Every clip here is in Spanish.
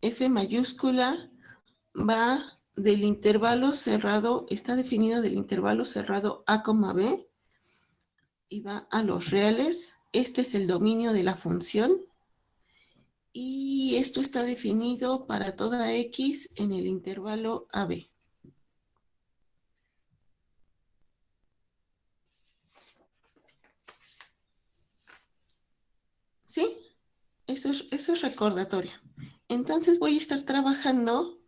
F mayúscula va del intervalo cerrado, está definido del intervalo cerrado A, B, y va a los reales. Este es el dominio de la función. Y esto está definido para toda X en el intervalo AB. ¿Sí? Eso es recordatorio. Entonces voy a estar trabajando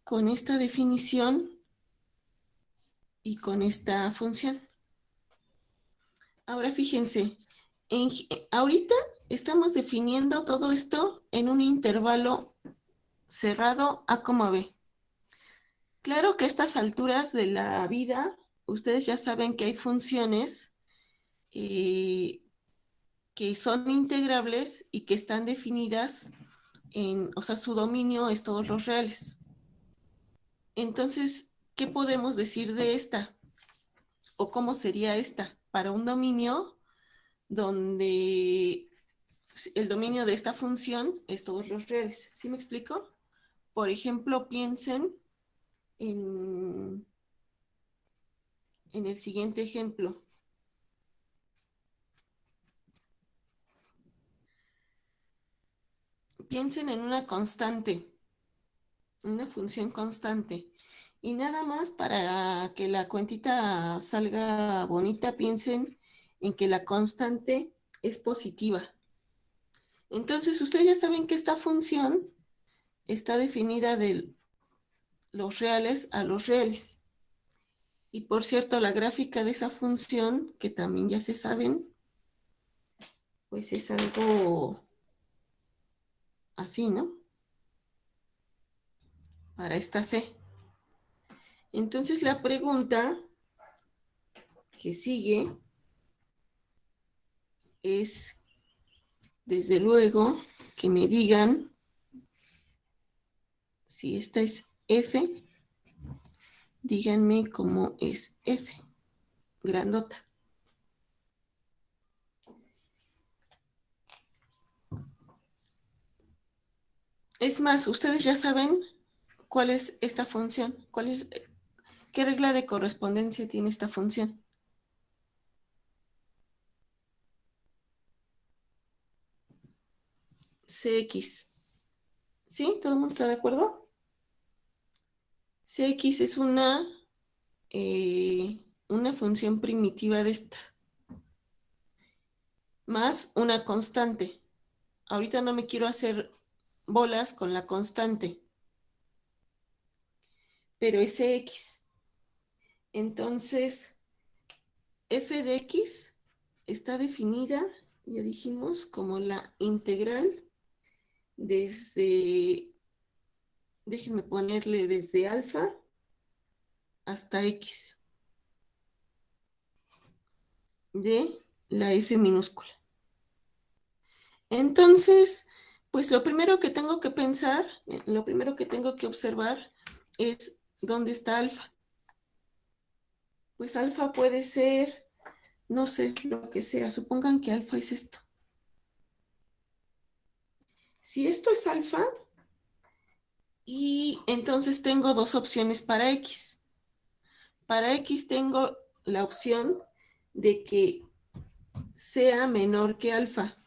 con esta definición y con esta función. Ahora fíjense, ahorita estamos definiendo todo esto en un intervalo cerrado A, B. Claro que a estas alturas de la vida, ustedes ya saben que hay funciones que son integrables y que están definidas o sea, su dominio es todos los reales. Entonces, ¿qué podemos decir de esta? ¿O cómo sería esta? Para un dominio donde el dominio de esta función es todos los reales. ¿Sí me explico? Por ejemplo, piensen en el siguiente ejemplo. Piensen en una constante, una función constante. Y nada más para que la cuentita salga bonita, piensen en que la constante es positiva. Entonces, ustedes ya saben que esta función está definida de los reales a los reales. Y por cierto, la gráfica de esa función, que también ya se saben, pues es algo así, ¿no? Para esta C. Entonces la pregunta que sigue es, desde luego, que me digan si esta es F, díganme cómo es F, grandota. Es más, ustedes ya saben cuál es esta función, qué regla de correspondencia tiene esta función. Cx. ¿Sí? ¿Todo el mundo está de acuerdo? Cx es una función primitiva de estas, más una constante. Ahorita no me quiero hacer bolas con la constante, pero es X. Entonces, f de X está definida, ya dijimos, como la integral desde, déjenme ponerle desde alfa hasta X de la F minúscula. Entonces, pues lo primero que tengo que pensar, lo primero que tengo que observar es dónde está alfa. Pues alfa puede ser, no sé, lo que sea. Supongan que alfa es esto. Si esto es alfa, y entonces tengo dos opciones para X. Para X tengo la opción de que sea menor que alfa.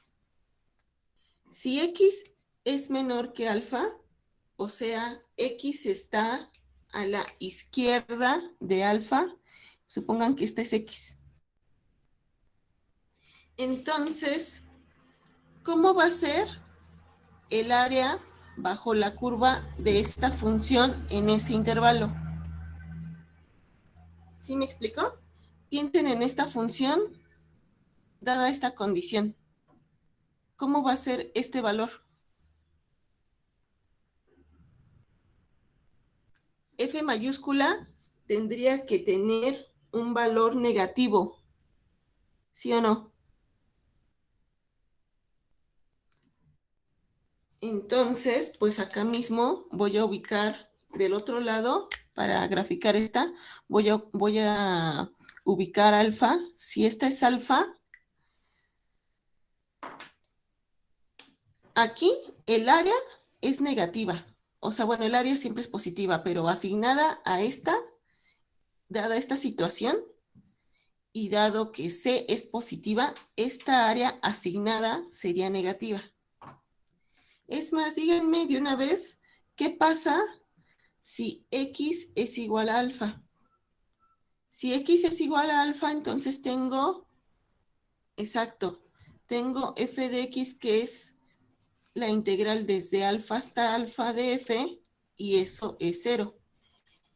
Si X es menor que alfa, o sea, X está a la izquierda de alfa, supongan que esta es X. Entonces, ¿cómo va a ser el área bajo la curva de esta función en ese intervalo? ¿Sí me explicó? Piensen en esta función dada esta condición. ¿Cómo va a ser este valor? F mayúscula tendría que tener un valor negativo, ¿sí o no? Entonces, pues acá mismo voy a ubicar del otro lado, para graficar esta, voy a ubicar alfa. Si esta es alfa, Aquí el área es negativa. O sea, bueno, el área siempre es positiva, pero asignada a esta, dada esta situación, y dado que C es positiva, esta área asignada sería negativa. Es más, díganme de una vez, ¿qué pasa si X es igual a alfa? Si X es igual a alfa, entonces tengo, exacto, tengo f de X que es la integral desde alfa hasta alfa de f, y eso es cero.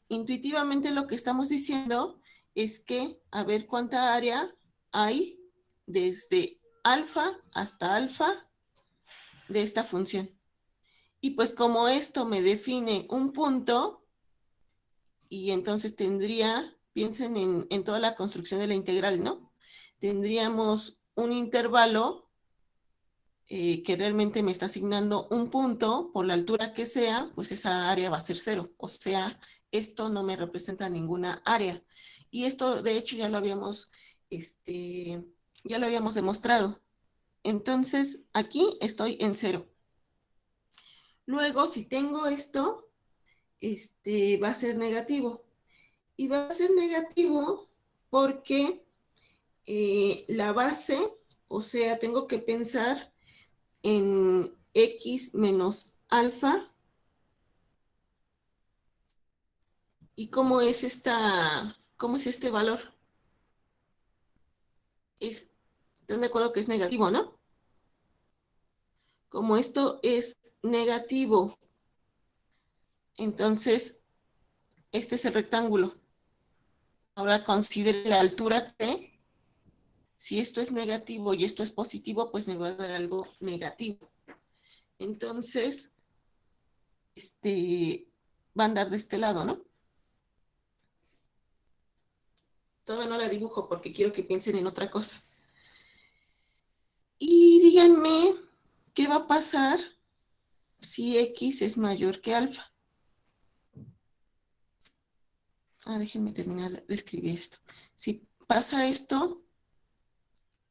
Intuitivamente lo que estamos diciendo es que a ver cuánta área hay desde alfa hasta alfa de esta función. Y pues como esto me define un punto, y entonces piensen en toda la construcción de la integral, ¿no? Tendríamos un intervalo que realmente me está asignando un punto por la altura que sea, pues esa área va a ser cero. O sea, esto no me representa ninguna área. Y esto, de hecho, ya lo habíamos demostrado. Entonces, aquí estoy en cero. Luego, si tengo esto, va a ser negativo. Y va a ser negativo porque la base, o sea, tengo que pensar en X menos alfa. ¿Y cómo es este valor? ¿Están de acuerdo que es negativo, no? Como esto es negativo, entonces este es el rectángulo. Ahora considere la altura T. Si esto es negativo y esto es positivo, pues me va a dar algo negativo. Entonces, va a andar de este lado, ¿no? Todavía no la dibujo porque quiero que piensen en otra cosa. Y díganme, ¿qué va a pasar si X es mayor que alfa? Déjenme terminar de escribir esto. Si pasa esto,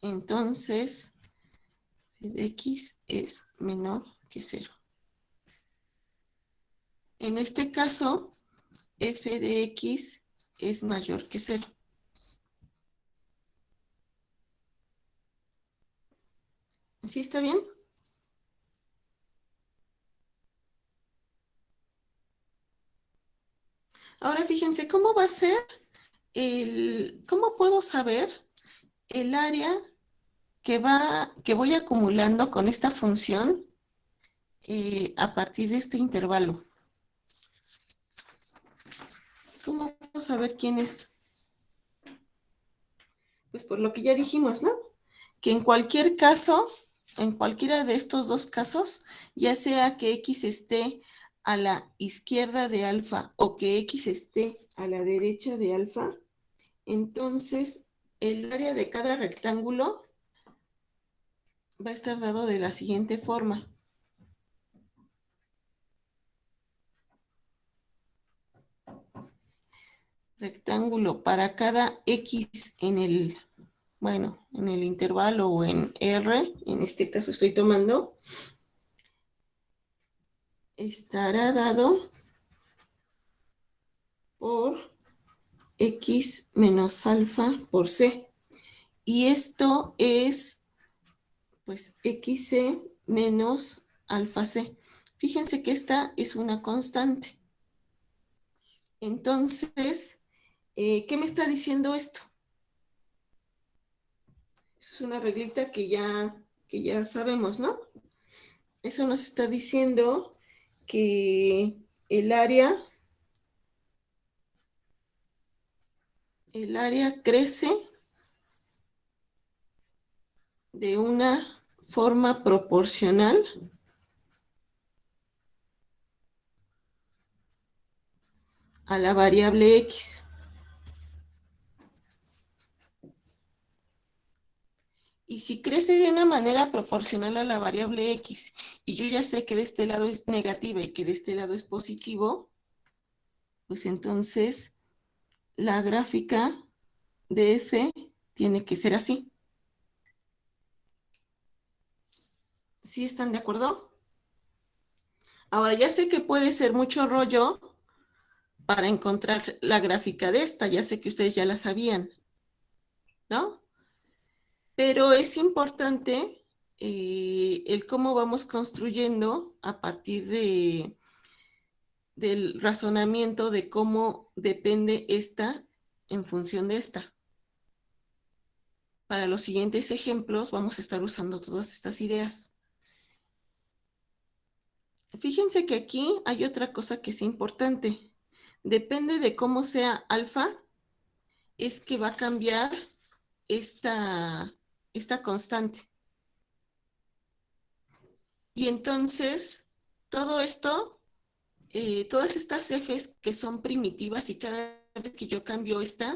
entonces X es menor que cero. En este caso, f de X es mayor que cero. ¿Sí está bien? Ahora fíjense, ¿cómo va a ser cómo puedo saber el área que voy acumulando con esta función a partir de este intervalo? ¿Cómo puedo saber quién es? Pues por lo que ya dijimos, ¿no? Que en cualquier caso, en cualquiera de estos dos casos, ya sea que X esté a la izquierda de alfa o que X esté a la derecha de alfa, entonces el área de cada rectángulo va a estar dado de la siguiente forma. Rectángulo para cada X en el intervalo o en R, en este caso estoy tomando, estará dado por X menos alfa por C. Y esto es, pues, XC menos alfa C. Fíjense que esta es una constante. Entonces, ¿qué me está diciendo esto? Es una reglita que ya sabemos, ¿no? Eso nos está diciendo que el área crece de una forma proporcional a la variable X. Y si crece de una manera proporcional a la variable X, y yo ya sé que de este lado es negativa y que de este lado es positivo, pues entonces la gráfica de F tiene que ser así. ¿Sí están de acuerdo? Ahora, ya sé que puede ser mucho rollo para encontrar la gráfica de esta, ya sé que ustedes ya la sabían, ¿no? Pero es importante el cómo vamos construyendo a partir del razonamiento de cómo depende esta en función de esta. Para los siguientes ejemplos vamos a estar usando todas estas ideas. Fíjense que aquí hay otra cosa que es importante. Depende de cómo sea alfa, es que va a cambiar esta constante. Y entonces, todo esto, todas estas Fs que son primitivas y cada vez que yo cambio esta,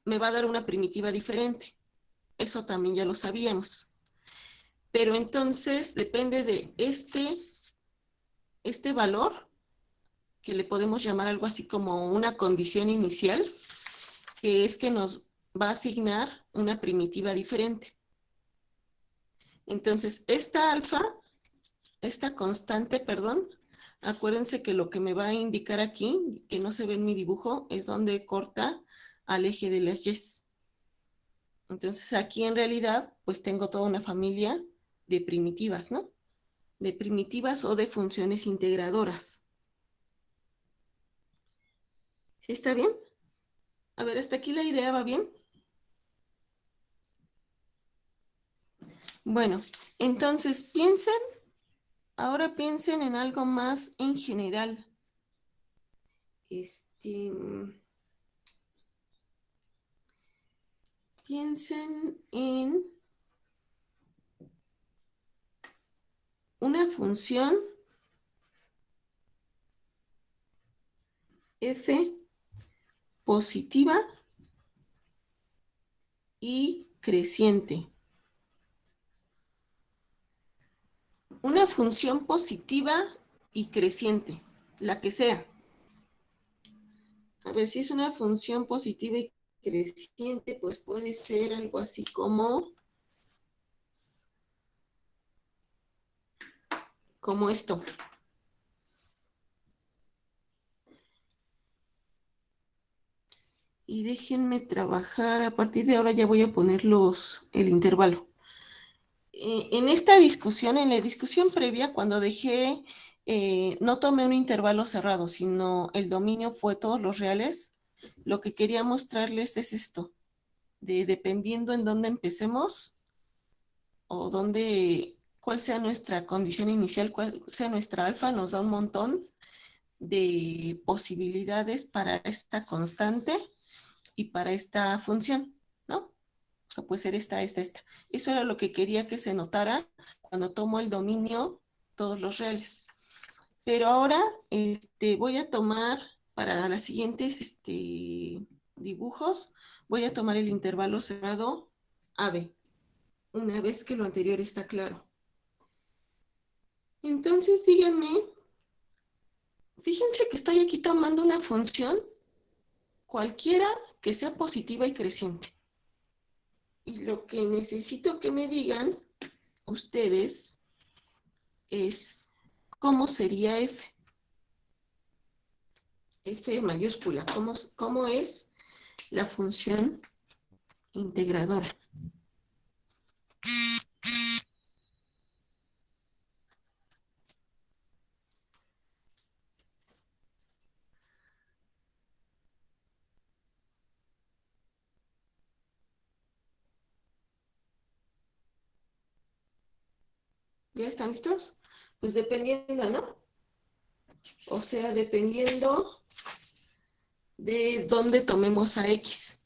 me va a dar una primitiva diferente. Eso también ya lo sabíamos. Pero entonces depende de este valor, que le podemos llamar algo así como una condición inicial, que es que nos va a asignar una primitiva diferente. Entonces, esta constante, perdón, acuérdense que lo que me va a indicar aquí, que no se ve en mi dibujo, es donde corta al eje de las Y. Entonces, aquí en realidad, pues tengo toda una familia de primitivas, ¿no? De primitivas o de funciones integradoras. ¿Sí está bien? A ver, hasta aquí la idea va bien. Bueno, entonces ahora piensen en algo más en general. Piensen en una función f positiva y creciente. Una función positiva y creciente, la que sea. A ver, si es una función positiva y creciente, pues puede ser algo así como esto. Y déjenme trabajar, a partir de ahora ya voy a poner el intervalo. En esta discusión, en la discusión previa, cuando no tomé un intervalo cerrado, sino el dominio fue todos los reales, lo que quería mostrarles es esto, de dependiendo en dónde empecemos o cuál sea nuestra condición inicial, cuál sea nuestra alfa, nos da un montón de posibilidades para esta constante y para esta función, ¿no? O sea, puede ser esta. Eso era lo que quería que se notara cuando tomo el dominio todos los reales. Pero ahora voy a tomar para las siguientes dibujos, voy a tomar el intervalo cerrado AB, una vez que lo anterior está claro. Entonces, díganme, fíjense que estoy aquí tomando una función cualquiera que sea positiva y creciente. Y lo que necesito que me digan ustedes es cómo sería F. F mayúscula, cómo es la función integradora. ¿Ya están listos? Pues dependiendo, ¿no? O sea, dependiendo de dónde tomemos a X.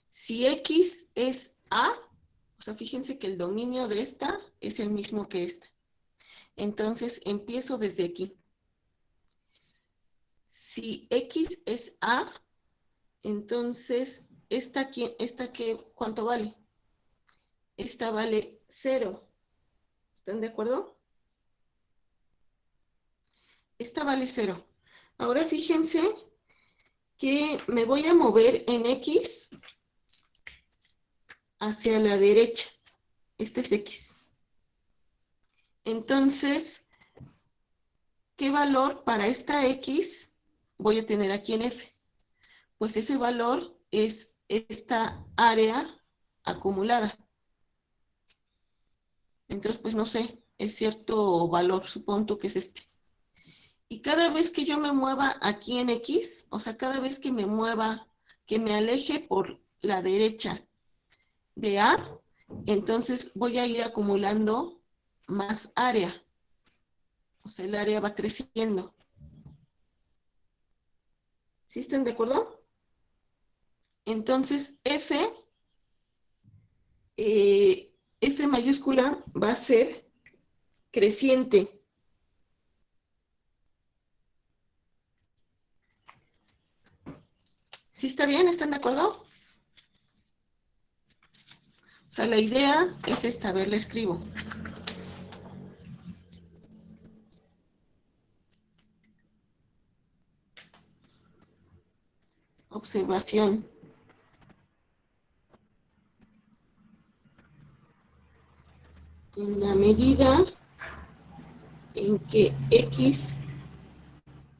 Si X es A, o sea, fíjense que el dominio de esta es el mismo que esta. Entonces, empiezo desde aquí. Si X es A, entonces, ¿cuánto vale? Esta vale 0. ¿Están de acuerdo? Esta vale 0. Ahora fíjense que me voy a mover en X hacia la derecha. Este es X. Entonces, ¿qué valor para esta X voy a tener aquí en F? Pues ese valor es esta área acumulada. Entonces, pues no sé, es cierto valor, supongo que es este. Y cada vez que yo me mueva aquí en X, o sea, cada vez que me mueva, que me aleje por la derecha de A, entonces voy a ir acumulando más área. O sea, el área va creciendo. ¿Sí están de acuerdo? Entonces, F mayúscula va a ser creciente. ¿Sí está bien? ¿Están de acuerdo? O sea, la idea es esta, a ver, la escribo. Observación. En la medida en que X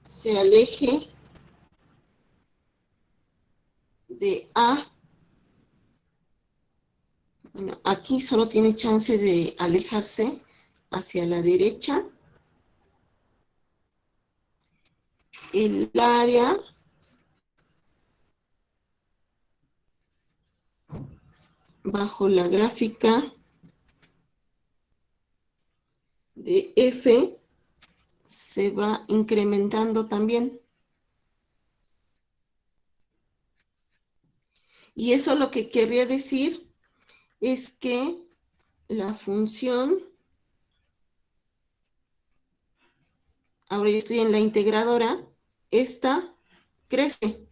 se aleje de A, bueno, aquí solo tiene chance de alejarse hacia la derecha. El área bajo la gráfica de F se va incrementando también. Y eso lo que querría decir es que la función, ahora yo estoy en la integradora, esta crece.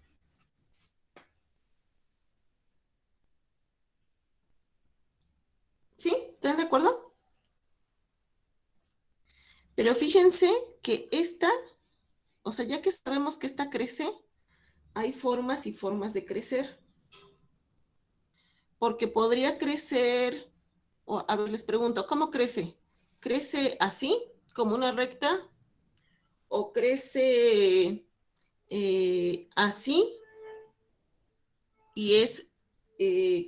¿Sí? ¿Están de acuerdo? Pero fíjense que esta, o sea, ya que sabemos que esta crece, hay formas y formas de crecer. Porque podría crecer, o a ver, les pregunto, ¿cómo crece? ¿Crece así, como una recta? ¿O crece así y es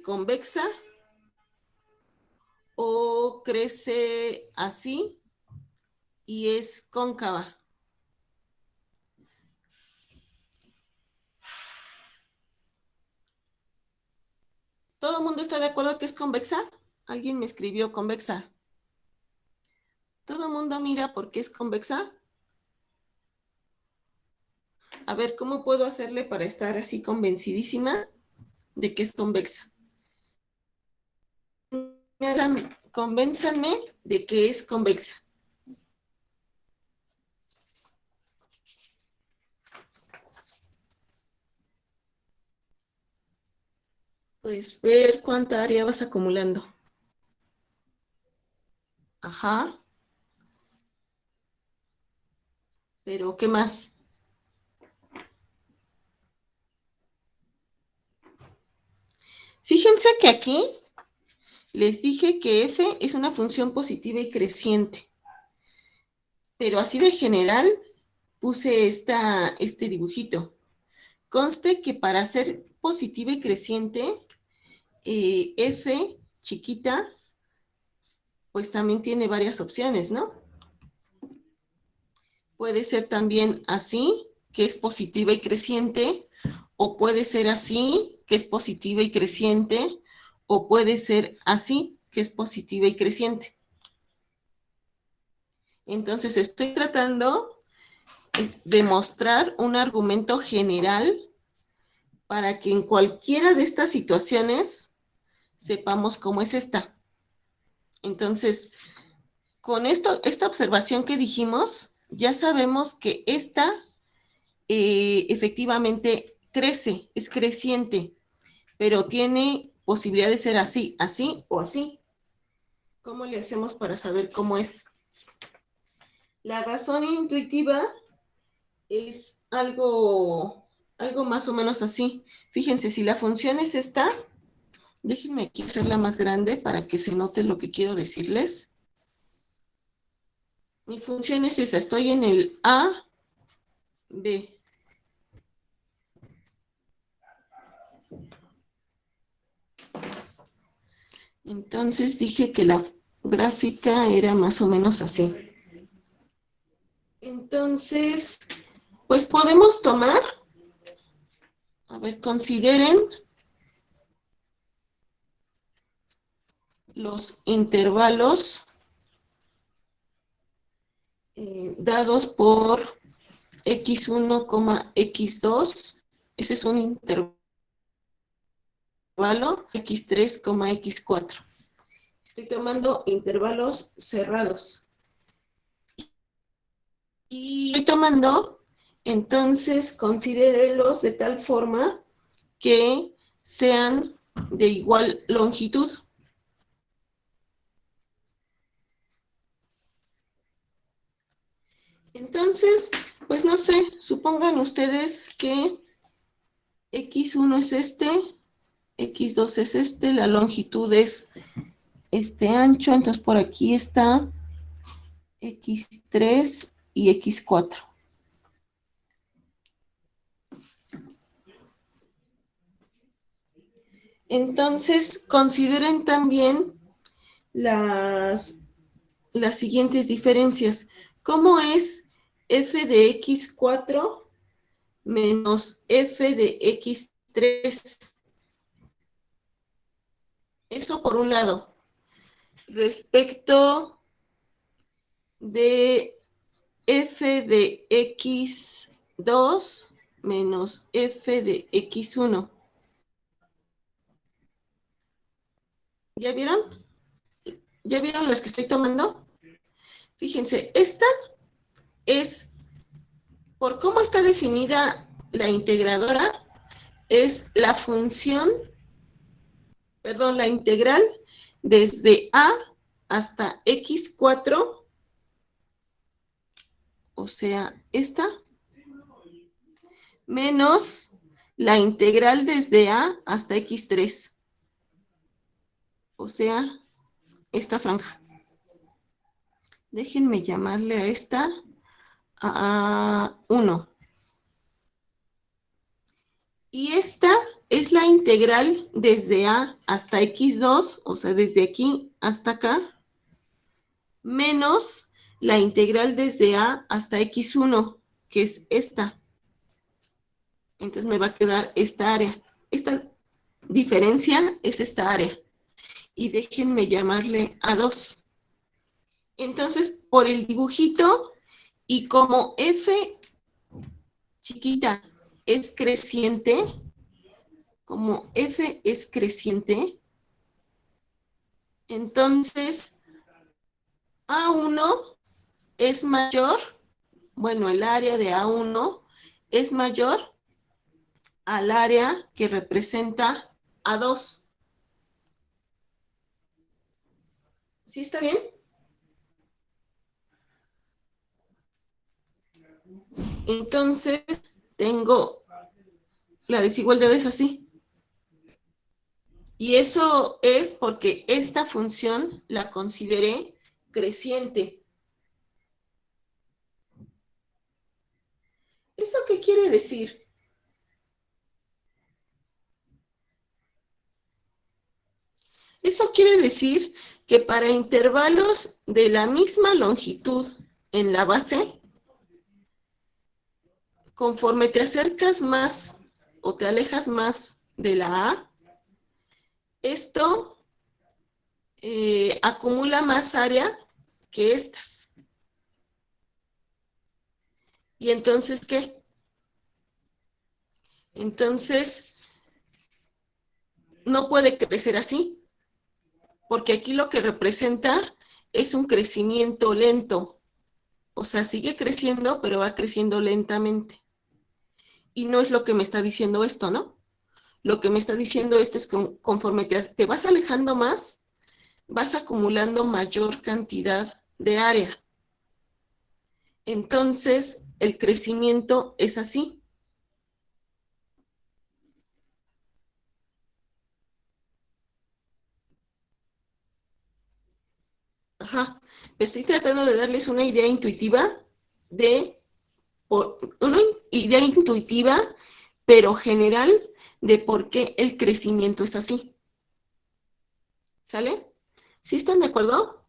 convexa? ¿O crece así y es cóncava? ¿Todo el mundo está de acuerdo que es convexa? Alguien me escribió convexa. ¿Todo el mundo mira por qué es convexa? A ver, ¿cómo puedo hacerle para estar así convencidísima de que es convexa? Convénzanme de que es convexa. Pues ver cuánta área vas acumulando. Ajá. Pero, ¿qué más? Fíjense que aquí les dije que F es una función positiva y creciente. Pero así de general puse este dibujito. Conste que para ser positiva y creciente, F chiquita, pues también tiene varias opciones, ¿no? Puede ser también así, que es positiva y creciente, o puede ser así, que es positiva y creciente, o puede ser así, que es positiva y creciente. Entonces estoy tratando de mostrar un argumento general para que en cualquiera de estas situaciones sepamos cómo es esta. Entonces, con esta observación que dijimos, ya sabemos que esta efectivamente crece, es creciente, pero tiene posibilidad de ser así, así o así. ¿Cómo le hacemos para saber cómo es? La razón intuitiva es algo más o menos así. Fíjense, si la función es esta, déjenme aquí hacerla más grande para que se note lo que quiero decirles. Mi función es esa, estoy en el A, B. Entonces dije que la gráfica era más o menos así. Entonces, pues podemos tomar, a ver, consideren los intervalos dados por x1, x2. Ese es un intervalo, x3, x4. Estoy tomando intervalos cerrados. Y estoy tomando, entonces, considérenlos de tal forma que sean de igual longitud. Entonces, pues no sé, supongan ustedes que x1 es este, x2 es este, la longitud es este ancho, entonces por aquí está x3 y x4. Entonces, consideren también las siguientes diferencias. ¿Cómo es f de x4 menos f de x3? Eso por un lado. Respecto de f de x2 menos f de x1. ¿Ya vieron? ¿Ya vieron las que estoy tomando? Fíjense, esta es, por cómo está definida la integradora, es la función, perdón, la integral desde a hasta x4, o sea, esta, menos la integral desde a hasta x3, o sea, esta franja. Déjenme llamarle a esta a 1. Y esta es la integral desde a hasta x2, o sea, desde aquí hasta acá, menos la integral desde a hasta x1, que es esta. Entonces me va a quedar esta área. Esta diferencia es esta área. Y déjenme llamarle a2. Entonces, por el dibujito, y como f chiquita es creciente, como f es creciente, entonces A1 es mayor, bueno, el área de A1 es mayor al área que representa A2. ¿Sí está bien? Entonces, tengo la desigualdad es así. Y eso es porque esta función la consideré creciente. ¿Eso qué quiere decir? Eso quiere decir que para intervalos de la misma longitud en la base, conforme te acercas más o te alejas más de la A, esto acumula más área que estas. ¿Y entonces qué? Entonces, no puede crecer así, porque aquí lo que representa es un crecimiento lento. O sea, sigue creciendo, pero va creciendo lentamente. Y no es lo que me está diciendo esto, ¿no? Lo que me está diciendo esto es que conforme te vas alejando más, vas acumulando mayor cantidad de área. Entonces, el crecimiento es así. Ajá. Estoy tratando de darles una idea intuitiva una idea intuitiva, pero general, de por qué el crecimiento es así. ¿Sale? ¿Sí están de acuerdo?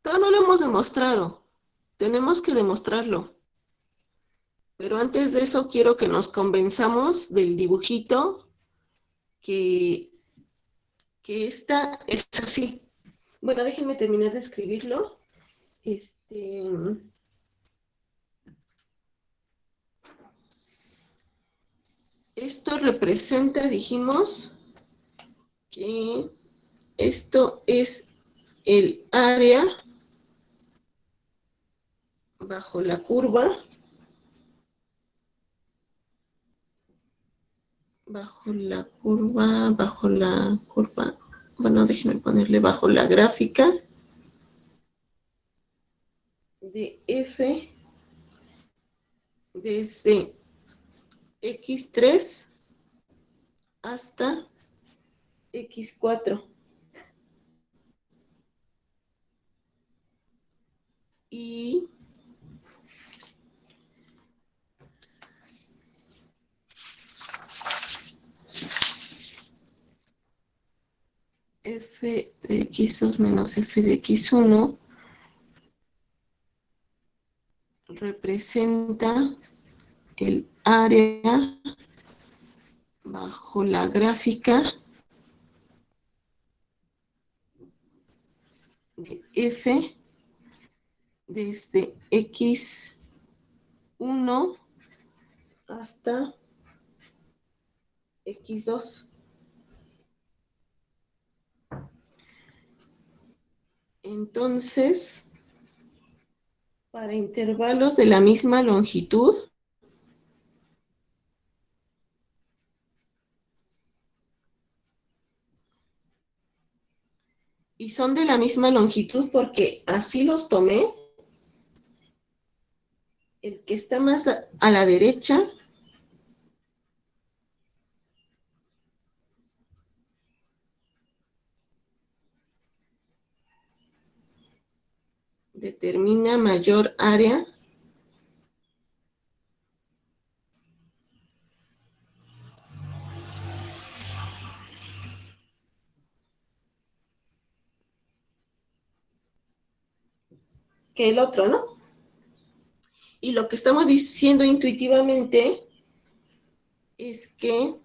Todavía no lo hemos demostrado. Tenemos que demostrarlo. Pero antes de eso quiero que nos convenzamos del dibujito que, que esta es así. Bueno, déjenme terminar de escribirlo. Esto representa, dijimos, que esto es el área bajo la curva, bueno, déjenme ponerle bajo la gráfica de F desde X3 hasta X4. Y F de X2 menos F de X1 representa el área bajo la gráfica de F desde X1 hasta X2. Entonces, para intervalos de la misma longitud, y son de la misma longitud porque así los tomé, el que está más a la derecha determina mayor área que el otro, ¿no? Y lo que estamos diciendo intuitivamente es que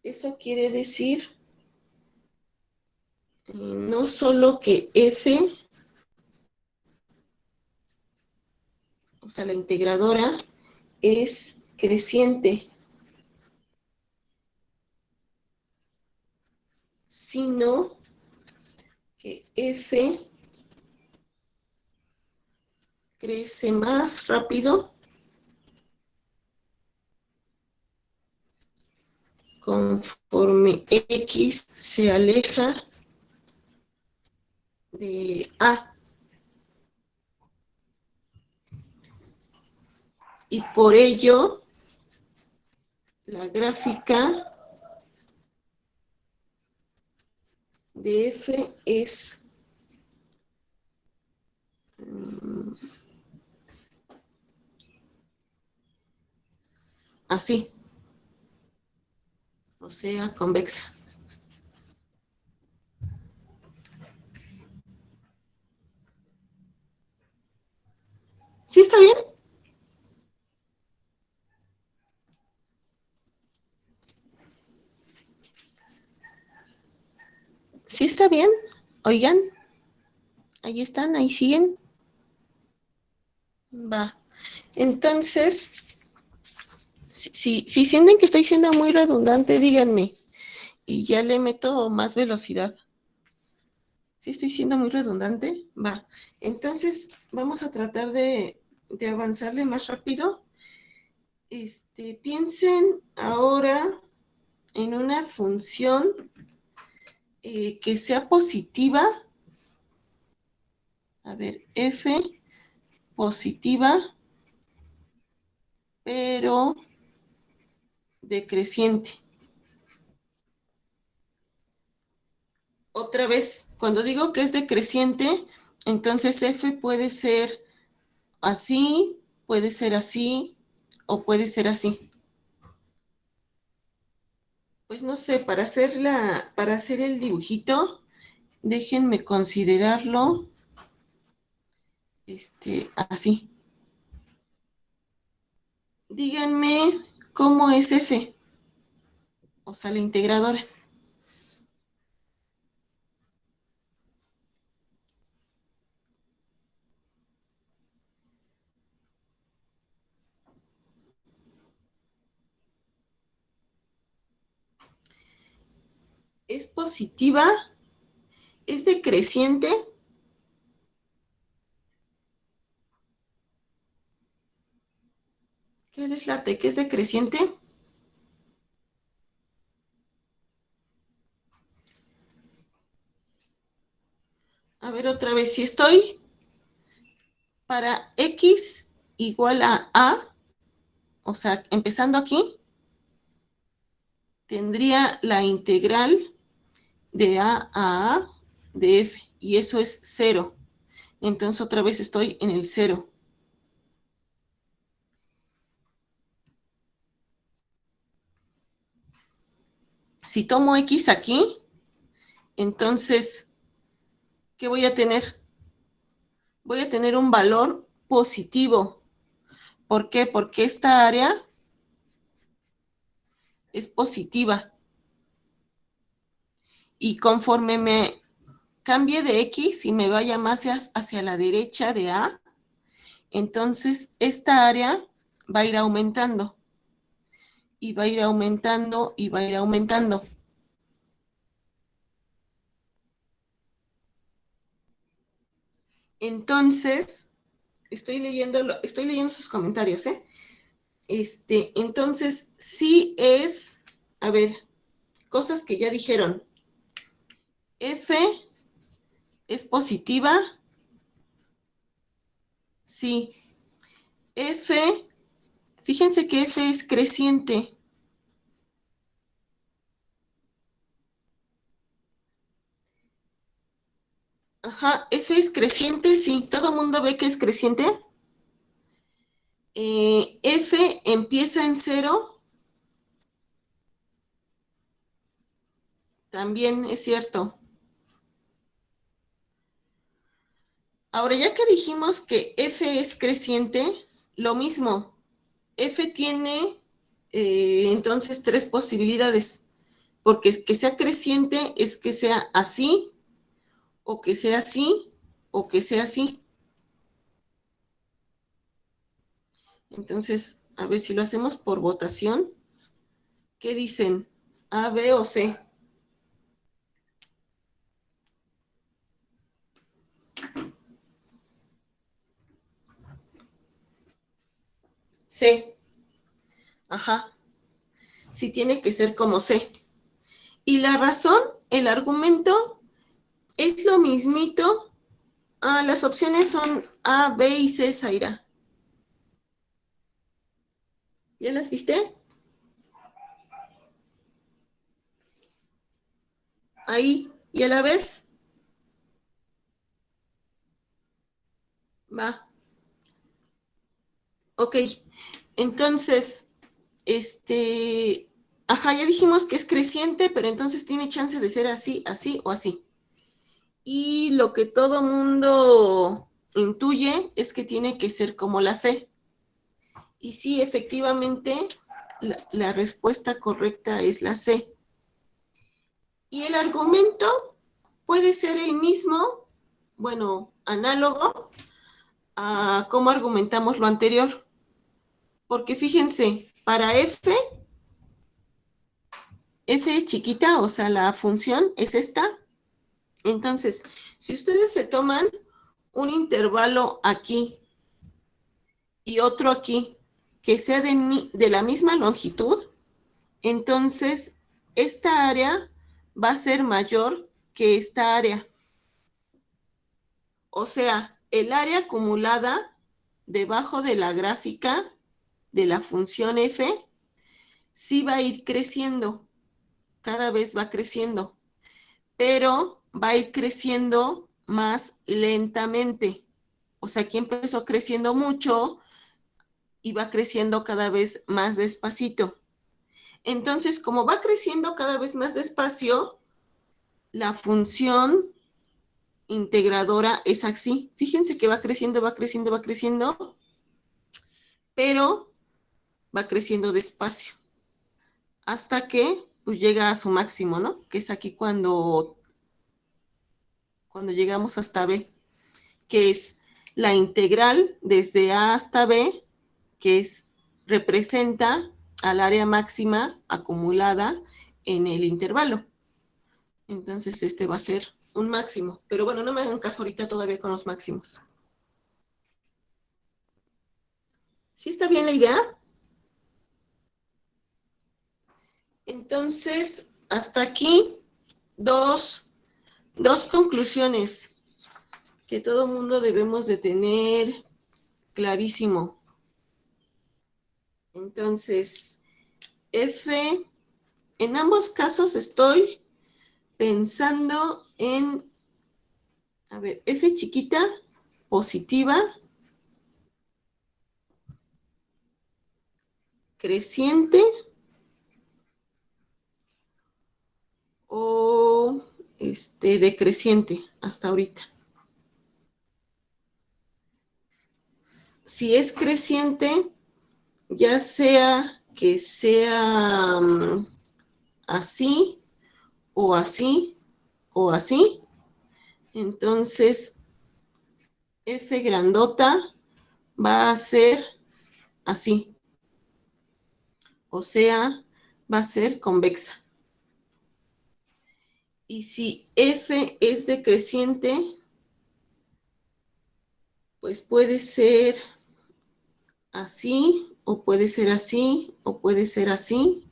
eso quiere decir no solo que F, o sea, la integradora, es creciente, sino que F crece más rápido conforme X se aleja de A. Y por ello, la gráfica de F es así, o sea, convexa. ¿Sí está bien? ¿Sí está bien? Oigan, ahí están, ahí siguen. Va. Entonces, si sienten que estoy siendo muy redundante, díganme. Y ya le meto más velocidad. ¿Sí estoy siendo muy redundante? Va. Entonces, vamos a tratar de avanzarle más rápido. Piensen ahora en una función que sea positiva. A ver, F positiva, pero decreciente. Otra vez, cuando digo que es decreciente, entonces f puede ser así, puede ser así o puede ser así. Pues no sé, para hacer el dibujito, déjenme considerarlo así. Díganme cómo es f, o sea, la integradora. ¿Es positiva? ¿Es decreciente? ¿Qué les late? ¿Que es decreciente? A ver otra vez, si estoy para x igual a, o sea, empezando aquí, tendría la integral de a de f, y eso es 0. Entonces otra vez estoy en el 0. Si tomo x aquí, entonces, ¿qué voy a tener? Voy a tener un valor positivo. ¿Por qué? Porque esta área es positiva. Y conforme me cambie de x y me vaya más hacia la derecha de a, entonces esta área va a ir aumentando. Y va a ir aumentando y va a ir aumentando. Entonces, estoy leyendo sus comentarios, ¿eh? Entonces, sí es, a ver, cosas que ya dijeron. F es positiva. Sí. F, fíjense que F es creciente. Ajá, F es creciente, sí. ¿Todo el mundo ve que es creciente? F empieza en 0. También es cierto. Ahora, ya que dijimos que F es creciente, lo mismo. F tiene entonces 3 posibilidades. Porque que sea creciente es que sea así, o que sea así, o que sea así. Entonces, a ver si lo hacemos por votación. ¿Qué dicen? ¿A, B o C? C. Ajá. Sí tiene que ser como C. Y la razón, el argumento, es lo mismito. Las opciones son A, B y C, Zaira. ¿Ya las viste? Ahí. ¿Y a la vez? Va. Ok. Entonces, ajá, ya dijimos que es creciente, pero entonces tiene chance de ser así, así o así. Y lo que todo mundo intuye es que tiene que ser como la C. Y sí, efectivamente, la respuesta correcta es la C. Y el argumento puede ser el mismo, bueno, análogo a cómo argumentamos lo anterior. Porque fíjense, para F chiquita, o sea, la función es esta. Entonces, si ustedes se toman un intervalo aquí y otro aquí, que sea de la misma longitud, entonces esta área va a ser mayor que esta área. O sea, el área acumulada debajo de la gráfica de la función f sí va a ir creciendo, cada vez va creciendo, pero va a ir creciendo más lentamente. O sea, aquí empezó creciendo mucho y va creciendo cada vez más despacito. Entonces, como va creciendo cada vez más despacio, la función integradora es así. Fíjense que va creciendo, va creciendo, va creciendo, pero va creciendo despacio hasta que pues llega a su máximo, ¿no? Que es aquí cuando llegamos hasta B, que es la integral desde A hasta B, que representa al área máxima acumulada en el intervalo. Entonces este va a ser un máximo. Pero bueno, no me hagan caso ahorita todavía con los máximos. ¿Sí está bien la idea? Entonces, hasta aquí, dos conclusiones que todo mundo debemos de tener clarísimo. Entonces, F, en ambos casos estoy pensando en, a ver, F chiquita, positiva, creciente o decreciente hasta ahorita. Si es creciente, ya sea que sea así o así o así, entonces F grandota va a ser así, o sea, va a ser convexa. Y si F es decreciente, pues puede ser así, o puede ser así, o puede ser así.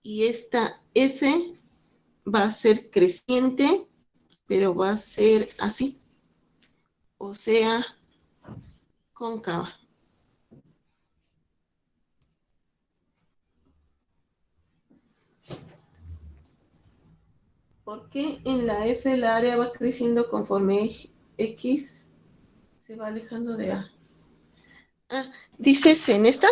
Y esta F va a ser creciente, pero va a ser así, o sea, cóncava. Porque en la F el área va creciendo conforme X se va alejando de A. Ah, ¿dices en esta?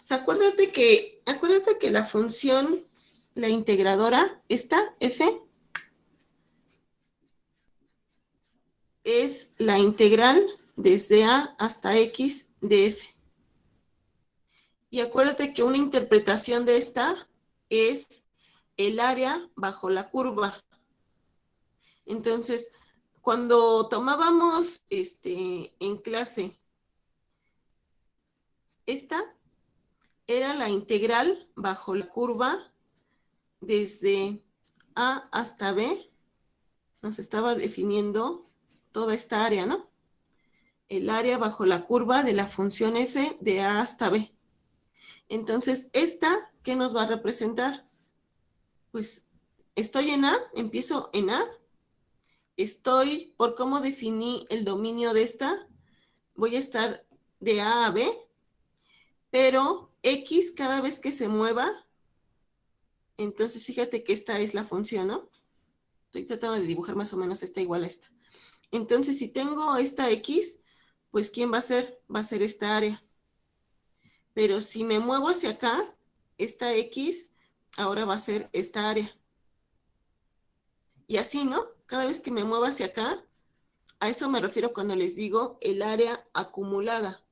O sea, acuérdate que la función, la integradora, esta F, es la integral desde A hasta X de F. Y acuérdate que una interpretación de esta es el área bajo la curva. Entonces, cuando tomábamos en clase, esta era la integral bajo la curva desde A hasta B, nos estaba definiendo toda esta área, ¿no? El área bajo la curva de la función f de A hasta B. Entonces, esta, ¿qué nos va a representar? Pues estoy en A, empiezo en A, estoy, por cómo definí el dominio de esta, voy a estar de A a B, pero X cada vez que se mueva, entonces fíjate que esta es la función, ¿no? Estoy tratando de dibujar más o menos esta igual a esta. Entonces, si tengo esta X, pues ¿quién va a ser? Va a ser esta área. Pero si me muevo hacia acá, esta X ahora va a ser esta área. Y así, ¿no? Cada vez que me muevo hacia acá, a eso me refiero cuando les digo el área acumulada.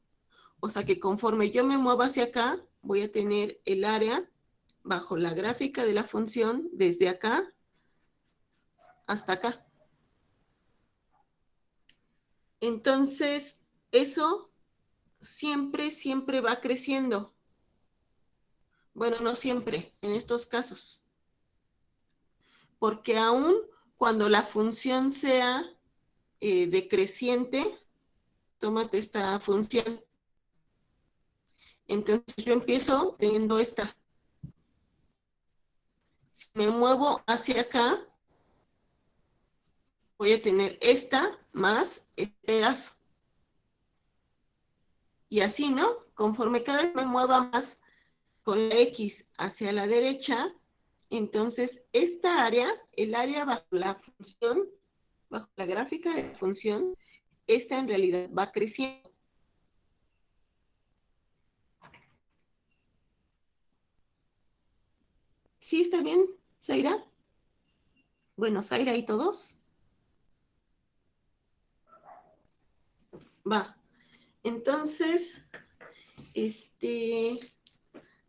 O sea que conforme yo me muevo hacia acá, voy a tener el área bajo la gráfica de la función desde acá hasta acá. Entonces, eso siempre va creciendo. Bueno, no siempre, en estos casos. Porque aún cuando la función sea decreciente, tómate esta función. Entonces yo empiezo teniendo esta. Si me muevo hacia acá, voy a tener esta más este pedazo. Y así, ¿no? conforme cada vez me mueva más con la X hacia la derecha, entonces esta área, el área bajo la función, bajo la gráfica de la función, esta en realidad va creciendo. ¿Sí está bien, Zaira? Bueno, Zaira y todos. Va. Entonces,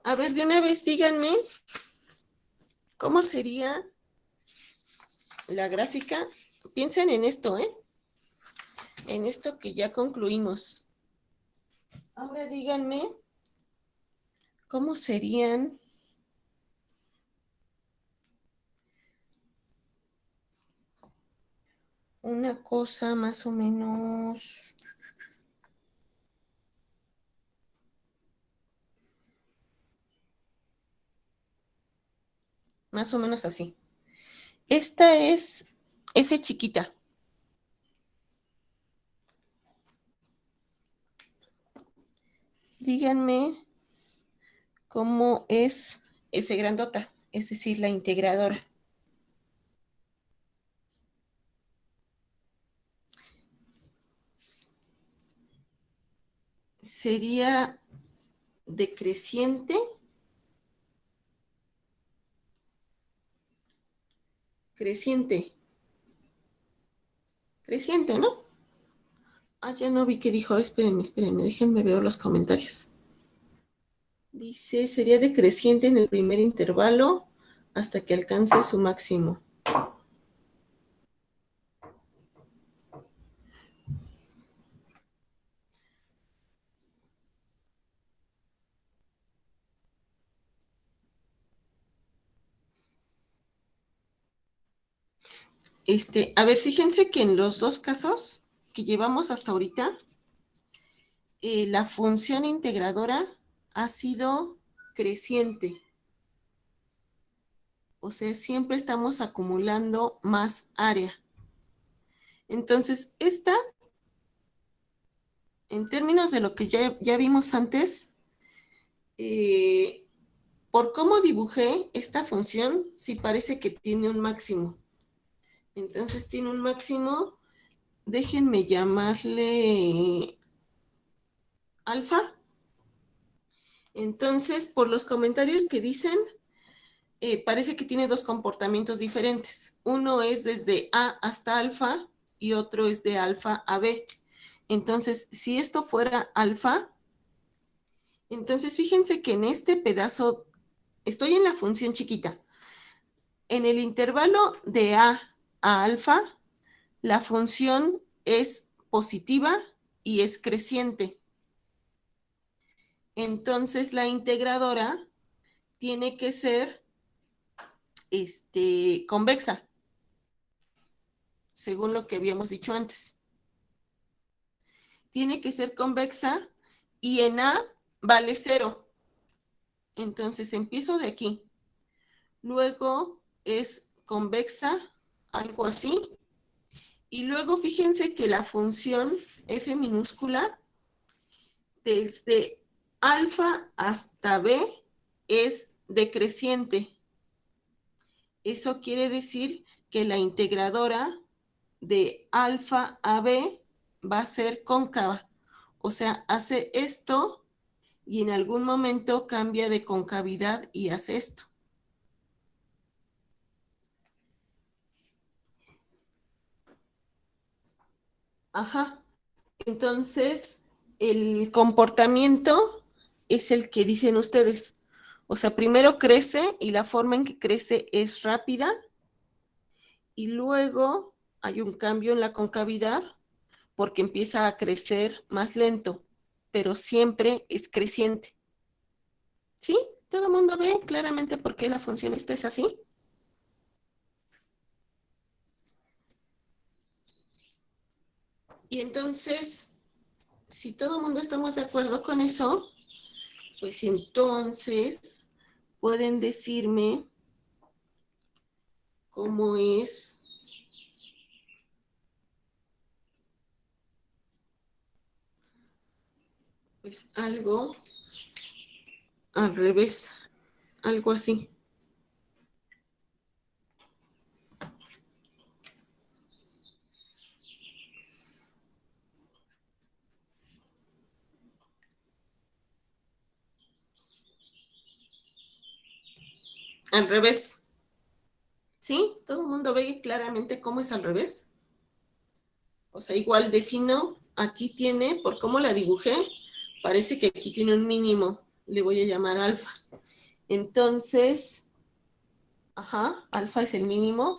a ver, de una vez díganme cómo sería la gráfica. Piensen en esto, ¿eh? En esto que ya concluimos. Ahora díganme cómo serían una cosa más o menos. Más o menos así. Esta es F chiquita. Díganme cómo es F grandota, es decir, la integradora. Sería decreciente, creciente, creciente, ¿no? Ah, ya no vi qué dijo. Espérenme, déjenme ver los comentarios. Dice, sería decreciente en el primer intervalo hasta que alcance su máximo. A ver, fíjense que en los dos casos que llevamos hasta ahorita, la función integradora ha sido creciente. O sea, siempre estamos acumulando más área. Entonces, esta, en términos de lo que ya vimos antes, por cómo dibujé esta función, sí parece que tiene un máximo. Entonces, tiene un máximo, déjenme llamarle alfa. Entonces, por los comentarios que dicen, parece que tiene dos comportamientos diferentes. Uno es desde A hasta alfa y otro es de alfa a B. Entonces, si esto fuera alfa, entonces fíjense que en este pedazo, estoy en la función chiquita. En el intervalo de a alfa, la función es positiva y es creciente. Entonces, la integradora tiene que ser convexa, según lo que habíamos dicho antes. Tiene que ser convexa y en A vale 0. Entonces empiezo de aquí. Luego es convexa, algo así. Y luego fíjense que la función f minúscula desde alfa hasta b es decreciente. Eso quiere decir que la integradora de alfa a b va a ser cóncava. O sea, hace esto y en algún momento cambia de concavidad y hace esto. Ajá. Entonces, el comportamiento es el que dicen ustedes. O sea, primero crece y la forma en que crece es rápida y luego hay un cambio en la concavidad porque empieza a crecer más lento, pero siempre es creciente. ¿Sí? ¿Todo el mundo ve claramente por qué la función esta es así? Y entonces, si todo el mundo estamos de acuerdo con eso, pues entonces pueden decirme cómo es pues algo al revés, algo así. Al revés. ¿Sí? ¿Todo el mundo ve claramente cómo es al revés? O sea, igual defino, aquí tiene, por cómo la dibujé, parece que aquí tiene un mínimo, le voy a llamar alfa. Entonces, ajá, alfa es el mínimo.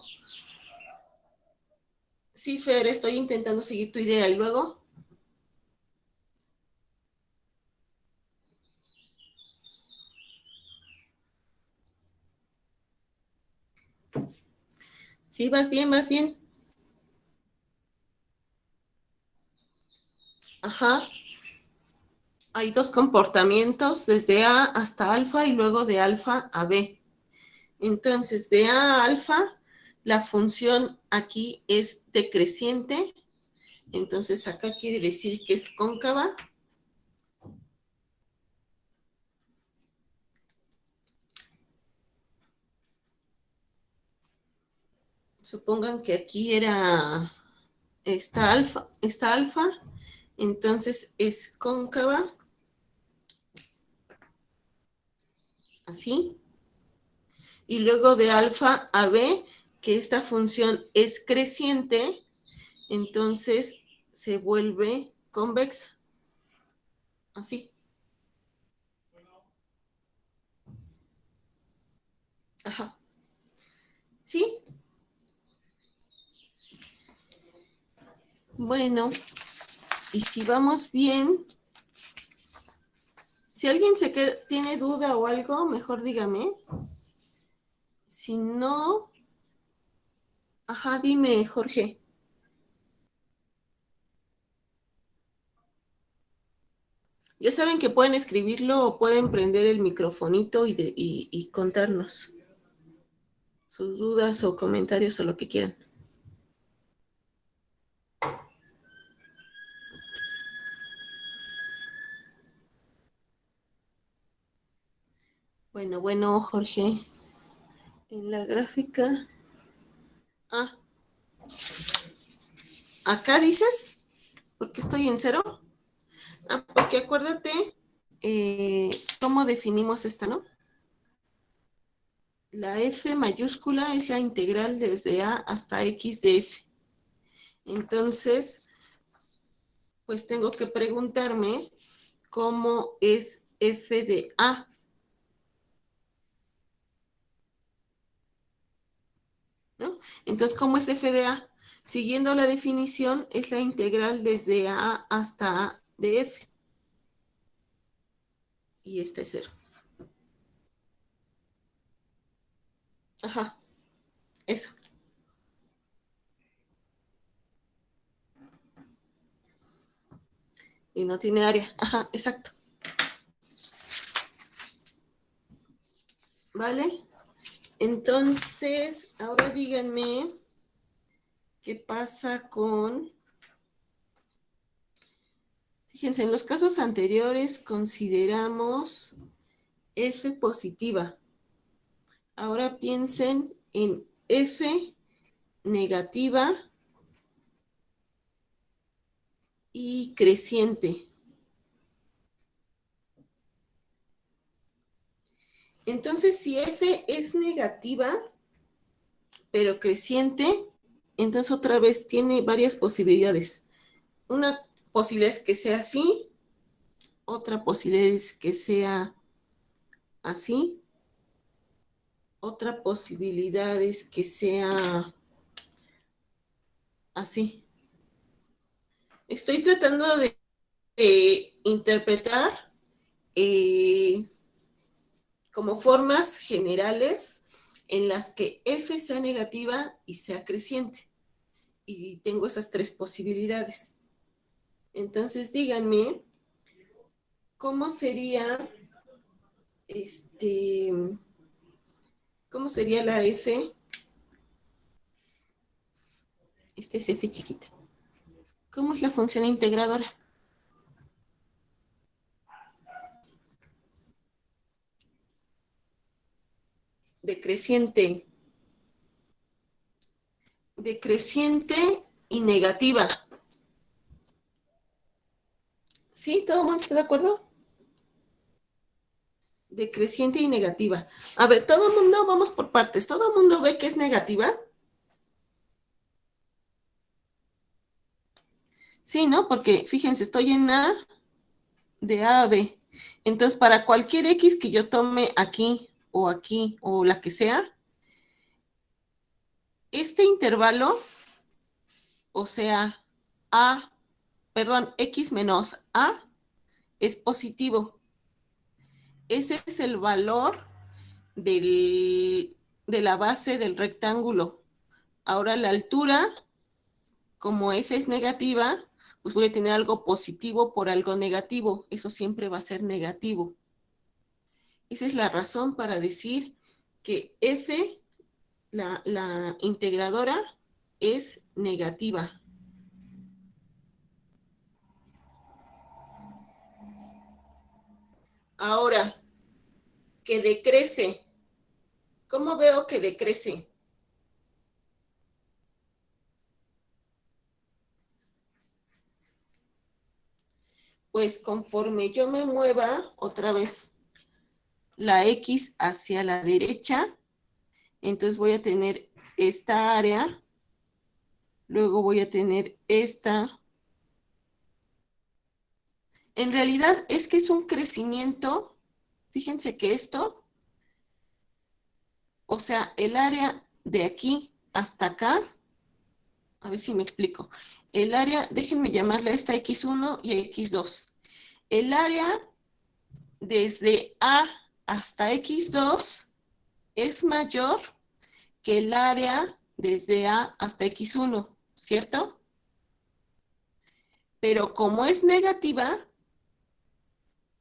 Sí, Fer, estoy intentando seguir tu idea y luego, sí, vas bien, vas bien. Ajá, hay dos comportamientos, desde A hasta alfa y luego de alfa a B. Entonces, de A a alfa, la función aquí es decreciente. Entonces, acá quiere decir que es cóncava. Supongan que aquí era esta alfa, entonces es cóncava, así. Y luego de alfa a b, que esta función es creciente, entonces se vuelve convexa, así. Ajá. ¿Sí? Bueno, y si vamos bien, si alguien tiene duda o algo, mejor dígame. Si no, ajá, dime, Jorge. Ya saben que pueden escribirlo o pueden prender el microfonito y contarnos sus dudas o comentarios o lo que quieran. Bueno, bueno, Jorge, en la gráfica. Ah, ¿acá dices? ¿Porque estoy en cero? Ah, porque acuérdate cómo definimos esta, ¿no? La f mayúscula es la integral desde a hasta x de f. Entonces, pues tengo que preguntarme cómo es f de a, ¿no? Entonces, ¿cómo es f de a? Siguiendo la definición, es la integral desde a hasta a de f. Y este es cero. Ajá, eso. Y no tiene área. Ajá, exacto. ¿Vale? Entonces, ahora díganme qué pasa con... Fíjense, en los casos anteriores consideramos F positiva. Ahora piensen en F negativa y creciente. Entonces, si F es negativa, pero creciente, entonces otra vez tiene varias posibilidades. Una posibilidad es que sea así, otra posibilidad es que sea así, otra posibilidad es que sea así. Estoy tratando de interpretar eh, como formas generales en las que f sea negativa y sea creciente. Y tengo esas tres posibilidades. Entonces díganme cómo sería este, cómo sería la f. Este es f chiquita. ¿Cómo es la función integradora? decreciente, decreciente y negativa. ¿Sí? ¿Todo el mundo está de acuerdo? Decreciente y negativa. A ver, todo el mundo, vamos por partes. ¿Todo el mundo ve que es negativa? Sí, ¿no? Porque fíjense, estoy en A de A a B. Entonces, para cualquier X que yo tome aquí o la que sea, este intervalo, o sea, A, perdón, X menos A, es positivo. Ese es el valor de la base del rectángulo. Ahora la altura, como F es negativa, pues voy a tener algo positivo por algo negativo. Eso siempre va a ser negativo. Esa es la razón para decir que F, la integradora, es negativa. Ahora, que decrece. ¿Cómo veo que decrece? Pues conforme yo me mueva otra vez la X hacia la derecha, entonces voy a tener esta área, luego voy a tener esta. En realidad es que es un crecimiento, fíjense que esto, o sea, el área de aquí hasta acá, a ver si me explico, el área, déjenme llamarle a esta X1 y X2. El área desde A hasta X2 es mayor que el área desde A hasta X1, ¿cierto? Pero como es negativa,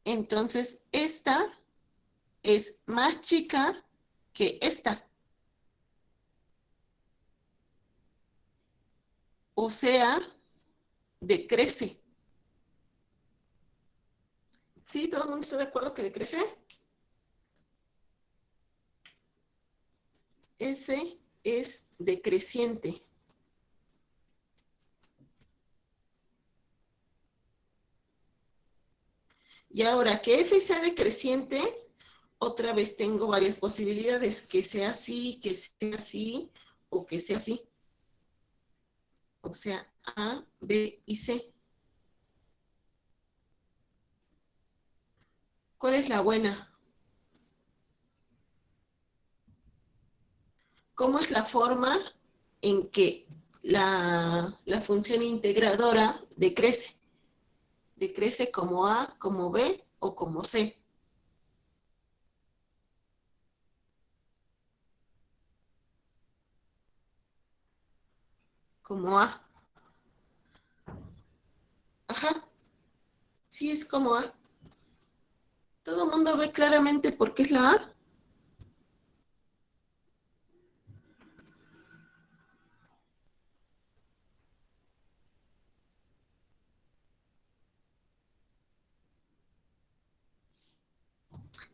entonces esta es más chica que esta. O sea, decrece. ¿Sí? ¿Todo el mundo está de acuerdo que decrece? F es decreciente. Y ahora que F sea decreciente, otra vez tengo varias posibilidades, que sea así o que sea así. O sea, A, B y C. ¿Cuál es la buena? ¿Cómo es la forma en que la función integradora decrece? Decrece como A, como B o como C. Como A. Ajá, sí es como A. ¿Todo el mundo ve claramente por qué es la A?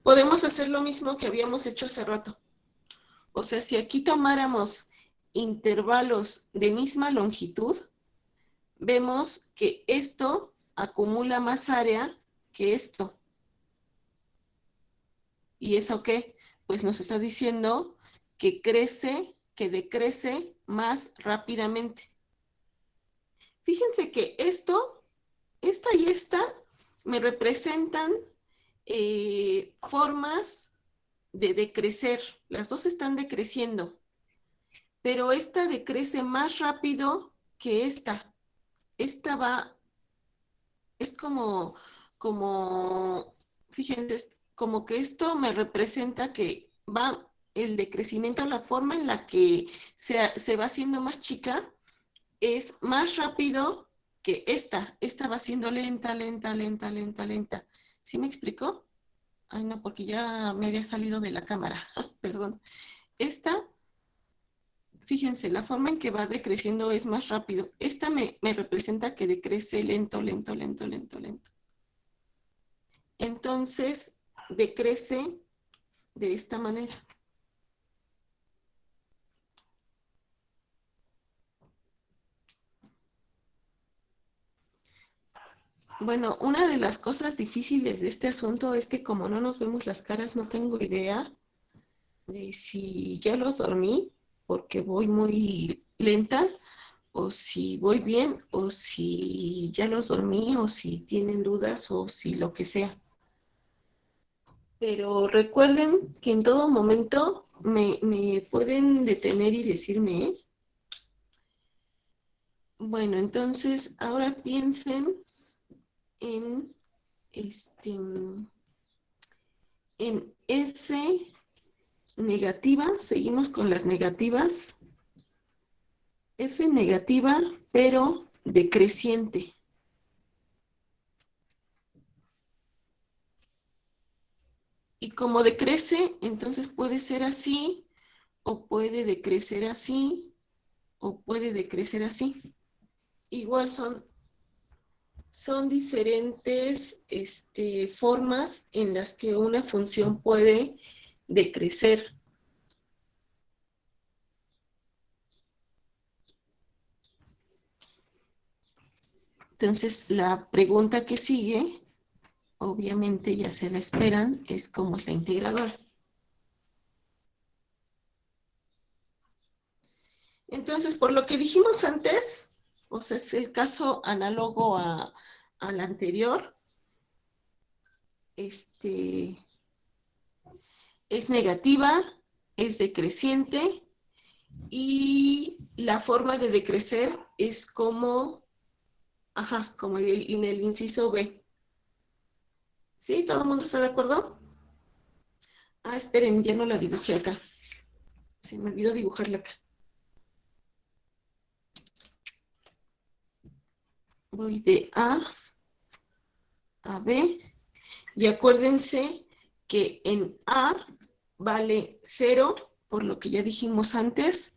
Podemos hacer lo mismo que habíamos hecho hace rato. O sea, si aquí tomáramos intervalos de misma longitud, vemos que esto acumula más área que esto. ¿Y eso qué? Pues nos está diciendo que crece, que decrece más rápidamente. Fíjense que esta y esta, me representan formas de decrecer. Las dos están decreciendo, pero esta decrece más rápido que esta. Esta va, es como, fíjense, como que esto me representa que va el decrecimiento, la forma en la que se va haciendo más chica, es más rápido que esta. Esta va siendo lenta, lenta, lenta, lenta, lenta. ¿Sí me explicó? Ay, no, porque ya me había salido de la cámara. Perdón. Esta, fíjense, la forma en que va decreciendo es más rápido. Esta me representa que decrece lento, lento, lento, lento, lento. Entonces, decrece de esta manera. Bueno, una de las cosas difíciles de este asunto es que como no nos vemos las caras, no tengo idea de si ya los dormí porque voy muy lenta o si voy bien o si ya los dormí o si tienen dudas o si lo que sea. Pero recuerden que en todo momento me pueden detener y decirme, ¿eh? Bueno, entonces ahora piensen en este en F negativa, seguimos con las negativas, F negativa, pero decreciente. Y como decrece, entonces puede ser así, o puede decrecer así, o puede decrecer así. Igual son diferentes formas en las que una función puede decrecer. Entonces, la pregunta que sigue, obviamente ya se la esperan, es cómo es la integradora. Entonces, por lo que dijimos antes, o sea, es el caso análogo al anterior, es negativa, es decreciente y la forma de decrecer es como, ajá, como en el inciso B. ¿Sí? ¿Todo el mundo está de acuerdo? Ah, esperen, ya no la dibujé acá. Se me olvidó dibujarla acá. Voy de a B y acuérdense que en A vale 0, por lo que ya dijimos antes,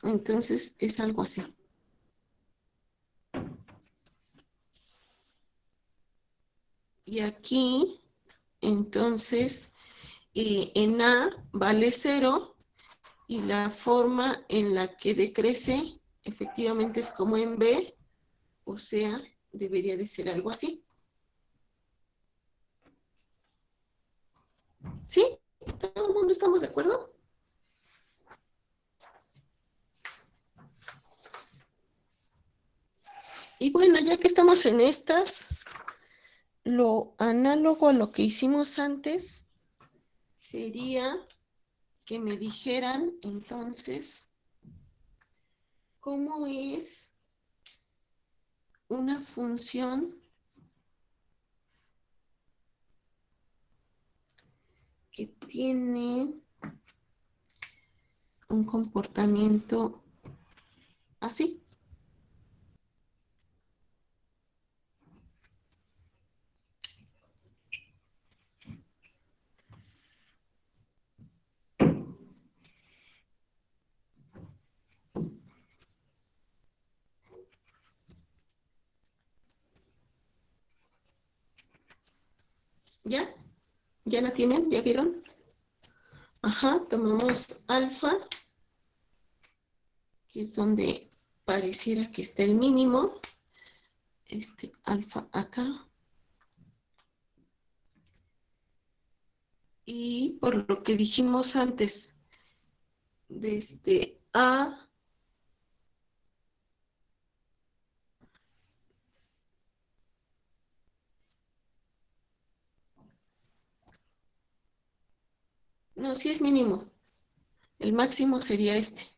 entonces es algo así. Y aquí, entonces, en A vale 0 y la forma en la que decrece efectivamente es como en B, o sea, debería de ser algo así. ¿Sí? ¿Todo el mundo estamos de acuerdo? Y bueno, ya que estamos en estas, lo análogo a lo que hicimos antes sería que me dijeran entonces cómo es una función que tiene un comportamiento así. ¿Ya? ¿Ya la tienen? ¿Ya vieron? Ajá, tomamos alfa, que es donde pareciera que está el mínimo. Alfa acá. Y por lo que dijimos antes, desde A, no, sí es mínimo. El máximo sería este.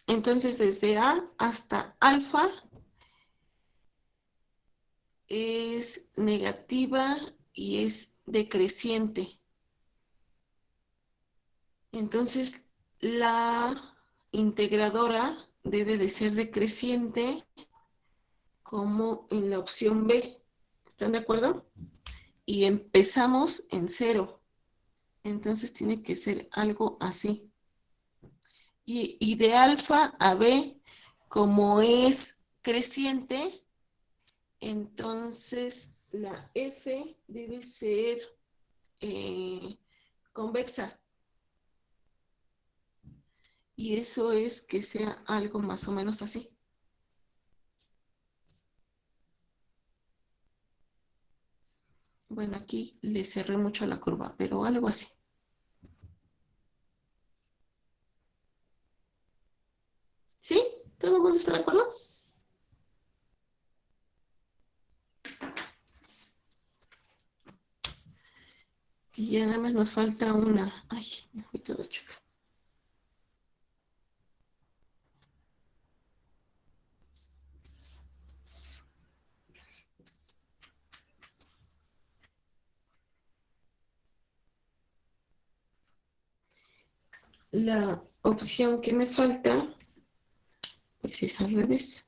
Entonces, desde A hasta alfa es negativa y es decreciente. Entonces, la integradora debe de ser decreciente como en la opción B. ¿Están de acuerdo? Y empezamos en 0. Entonces tiene que ser algo así. Y de alfa a B, como es creciente, entonces la F debe ser convexa. Y eso es que sea algo más o menos así. Bueno, aquí le cerré mucho la curva, pero algo así. ¿Sí? ¿Todo el mundo está de acuerdo? Y ya nada más nos falta una. Ay, me fui todo chueco. La opción que me falta, pues es al revés.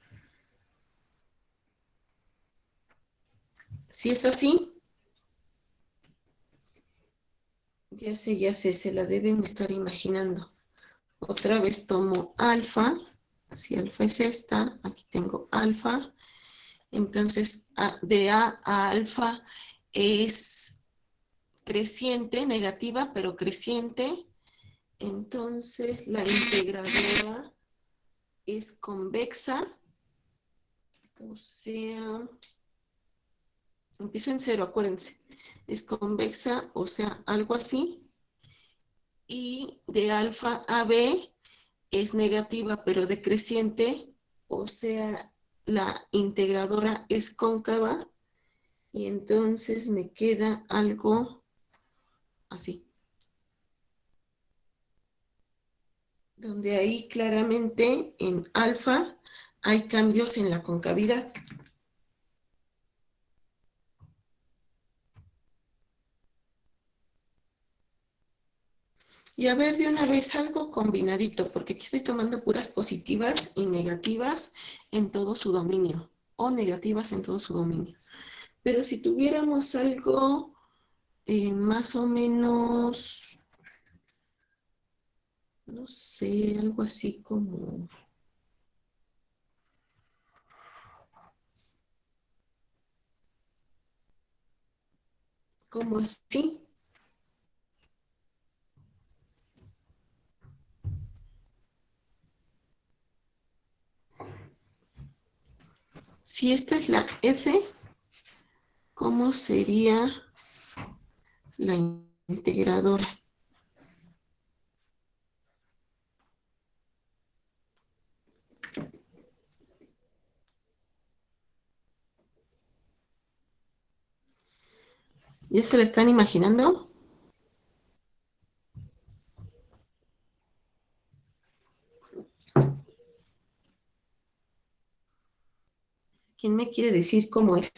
Si es así, ya sé, se la deben estar imaginando. Otra vez tomo alfa, así alfa es esta, aquí tengo alfa, entonces de A a alfa es creciente, negativa, pero creciente, entonces la integradora es convexa, o sea, empiezo en cero, acuérdense, es convexa, o sea, algo así, y de alfa a B es negativa pero decreciente, o sea, la integradora es cóncava y entonces me queda algo así, donde ahí claramente en alfa hay cambios en la concavidad. Y a ver de una vez algo combinadito, porque aquí estoy tomando puras positivas y negativas en todo su dominio, o negativas en todo su dominio. Pero si tuviéramos algo más o menos, no sé, algo así como así. Si esta es la F, ¿cómo sería la integradora? ¿Ya se la están imaginando? ¿Quién me quiere decir cómo es?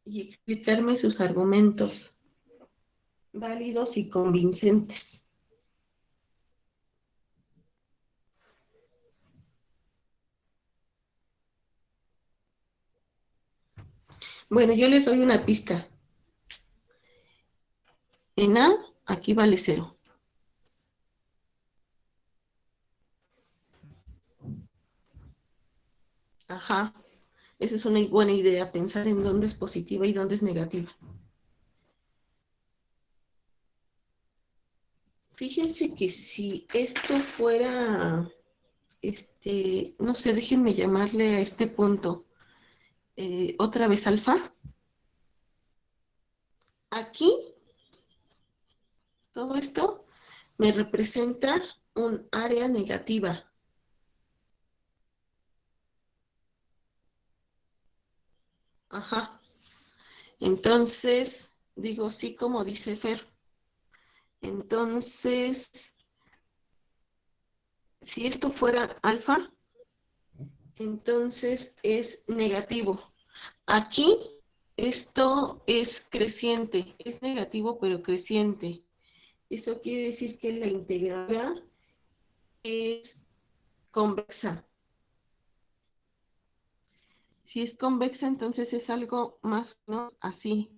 Y explicarme sus argumentos válidos y convincentes. Bueno, yo les doy una pista. En A, aquí vale cero. Ajá, esa es una buena idea, pensar en dónde es positiva y dónde es negativa. Fíjense que si esto fuera, no sé, déjenme llamarle a este punto otra vez alfa. Aquí, todo esto me representa un área negativa. Ajá. Entonces, digo sí como dice Fer. Entonces, si esto fuera alfa, entonces es negativo. Aquí esto es creciente, es negativo pero creciente. Eso quiere decir que la integradora es convexa. Si es convexa, entonces es algo más o menos así.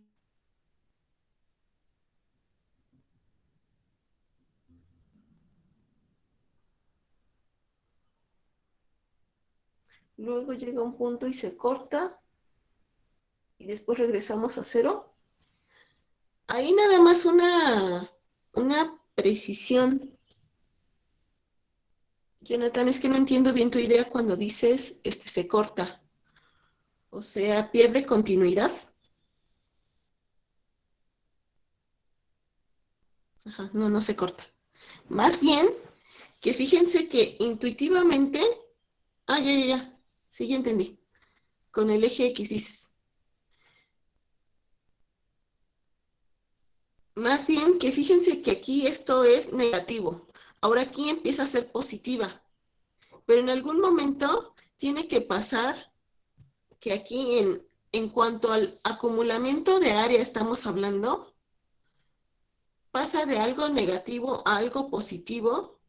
Luego llega un punto y se corta y después regresamos a cero. Ahí nada más una precisión. Jonathan, es que no entiendo bien tu idea cuando dices, se corta. O sea, pierde continuidad. Ajá, no, no se corta. Más bien, que fíjense que intuitivamente, ya, sí, ya entendí. Con el eje X dices. Más bien que fíjense que aquí esto es negativo. Ahora aquí empieza a ser positiva. Pero en algún momento tiene que pasar que aquí en cuanto al acumulamiento de área estamos hablando, pasa de algo negativo a algo positivo,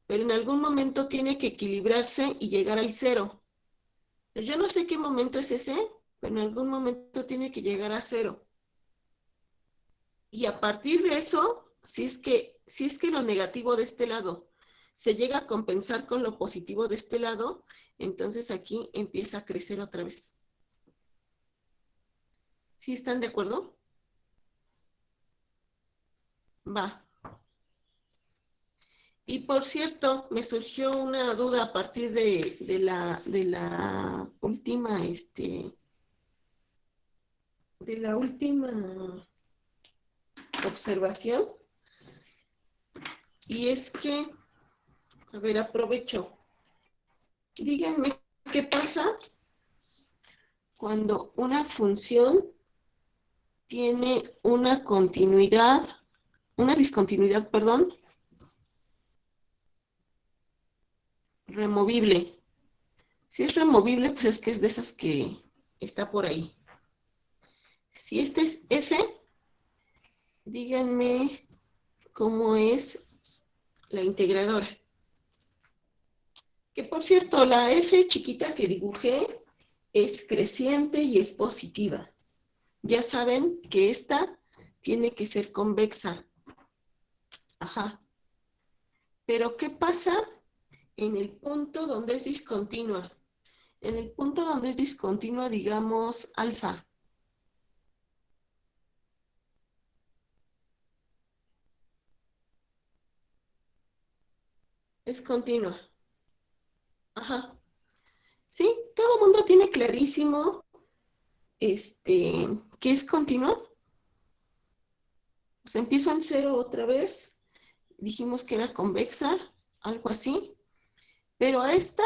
pero en algún momento tiene que equilibrarse y llegar al cero. Yo no sé qué momento es ese, pero en algún momento tiene que llegar a cero. Y a partir de eso, si es que lo negativo de este lado se llega a compensar con lo positivo de este lado, entonces aquí empieza a crecer otra vez. ¿Sí están de acuerdo? Va. Y por cierto, me surgió una duda a partir de la última, de la última observación, y es que, a ver, aprovecho. Díganme qué pasa cuando una función tiene una discontinuidad, perdón, removible. Si es removible, pues es que es de esas que está por ahí. Si este es f, díganme cómo es la integradora. Que por cierto, la f chiquita que dibujé es creciente y es positiva. Ya saben que esta tiene que ser convexa. Ajá. Pero ¿qué pasa en el punto donde es discontinua? En el punto donde es discontinua, digamos, alfa, es continua. Ajá. Sí, todo el mundo tiene clarísimo, que es continua. Pues empiezo en cero otra vez. Dijimos que era convexa, algo así. Pero a esta,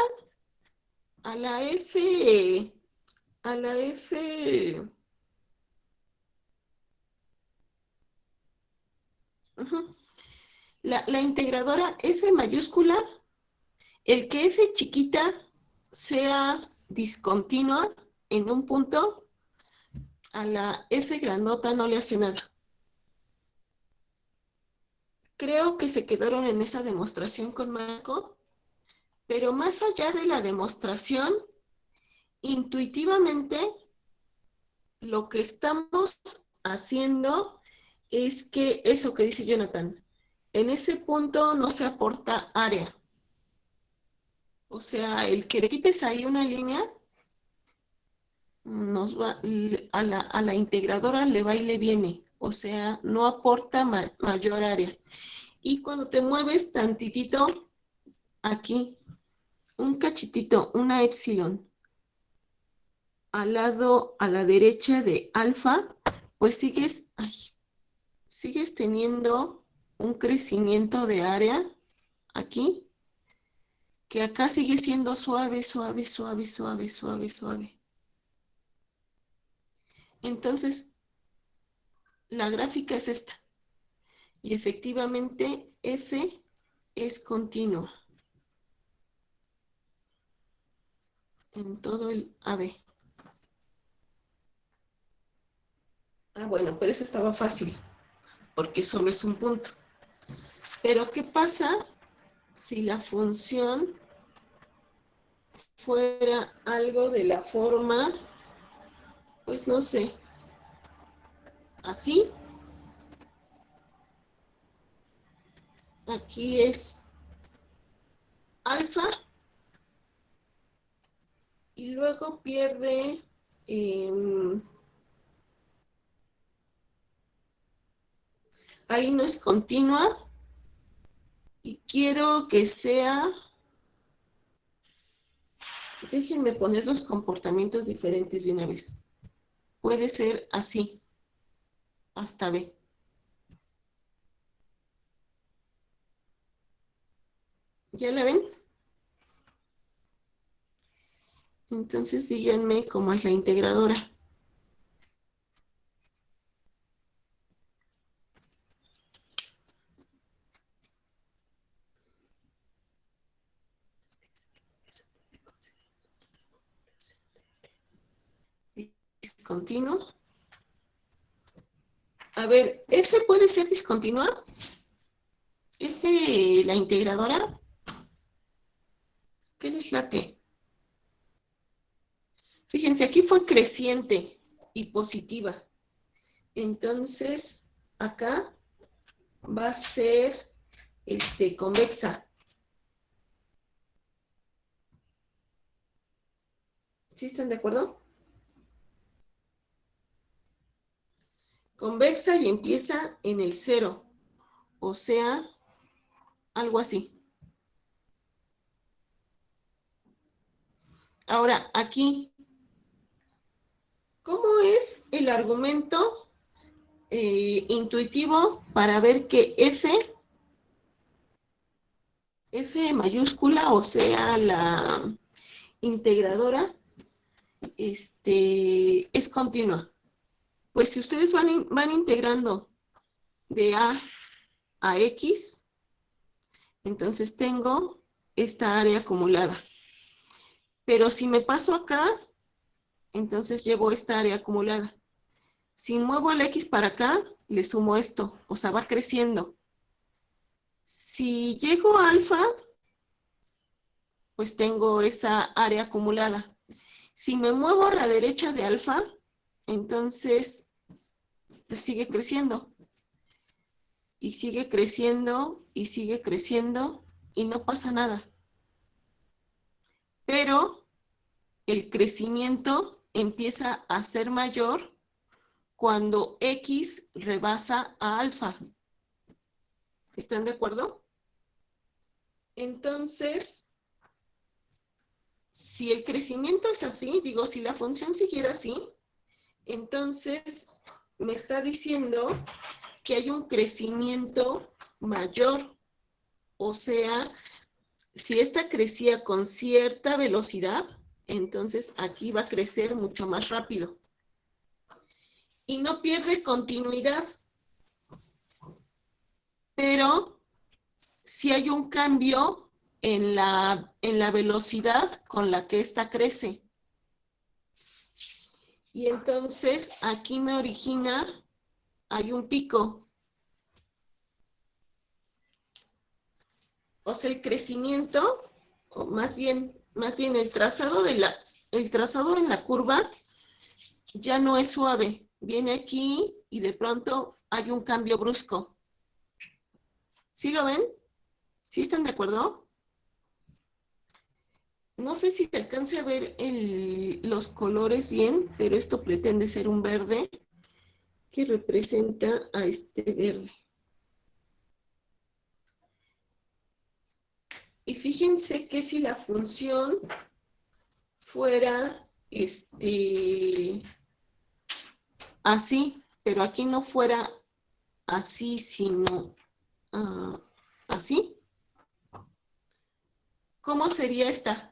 a la F, a la F, ujú, la integradora F mayúscula, el que F chiquita sea discontinua en un punto, a la F grandota no le hace nada. Creo que se quedaron en esa demostración con Marco, pero más allá de la demostración, intuitivamente lo que estamos haciendo es que eso que dice Jonathan, en ese punto no se aporta área. O sea, el que le quites ahí una línea, a la integradora le va y le viene. O sea, no aporta mayor área. Y cuando te mueves tantitito aquí, un cachitito, una epsilon, al lado, a la derecha de alfa, pues sigues teniendo un crecimiento de área aquí, que acá sigue siendo suave, suave, suave, suave, suave, suave. Entonces, la gráfica es esta. Y efectivamente, F es continua en todo el AB. Bueno, pero eso estaba fácil, porque solo es un punto. Pero, ¿qué pasa si la función fuera algo de la forma, pues no sé, así? Aquí es alfa y luego pierde, ahí no es continua y quiero que sea Déjenme poner los comportamientos diferentes de una vez. Puede ser así, hasta B. ¿Ya la ven? Entonces díganme cómo es la integradora. Discontinuo. A ver, ¿F puede ser discontinua? ¿F la integradora? ¿Qué les late? Fíjense, aquí fue creciente y positiva. Entonces, acá va a ser convexa. ¿Sí están de acuerdo? Convexa y empieza en el 0. O sea, algo así. Ahora, aquí, ¿cómo es el argumento intuitivo para ver que F mayúscula, o sea, la integradora, es continua? Pues si ustedes van integrando de a X, entonces tengo esta área acumulada. Pero si me paso acá, entonces llevo esta área acumulada. Si muevo el X para acá, le sumo esto, o sea, va creciendo. Si llego a alfa, pues tengo esa área acumulada. Si me muevo a la derecha de alfa, entonces pues sigue creciendo. Y sigue creciendo, y sigue creciendo, y no pasa nada. Pero el crecimiento empieza a ser mayor cuando X rebasa a alfa. ¿Están de acuerdo? Entonces, si el crecimiento es así, digo, si la función siguiera así, entonces me está diciendo que hay un crecimiento mayor. O sea, si esta crecía con cierta velocidad, entonces aquí va a crecer mucho más rápido. Y no pierde continuidad. Pero si hay un cambio en la velocidad con la que esta crece. Y entonces aquí me origina, hay un pico. O sea, el crecimiento, o más bien el trazado en la curva ya no es suave. Viene aquí y de pronto hay un cambio brusco. ¿Sí lo ven? ¿Sí están de acuerdo? No sé si se alcance a ver los colores bien, pero esto pretende ser un verde que representa a este verde. Y fíjense que si la función fuera así, pero aquí no fuera así, sino así, ¿cómo sería esta?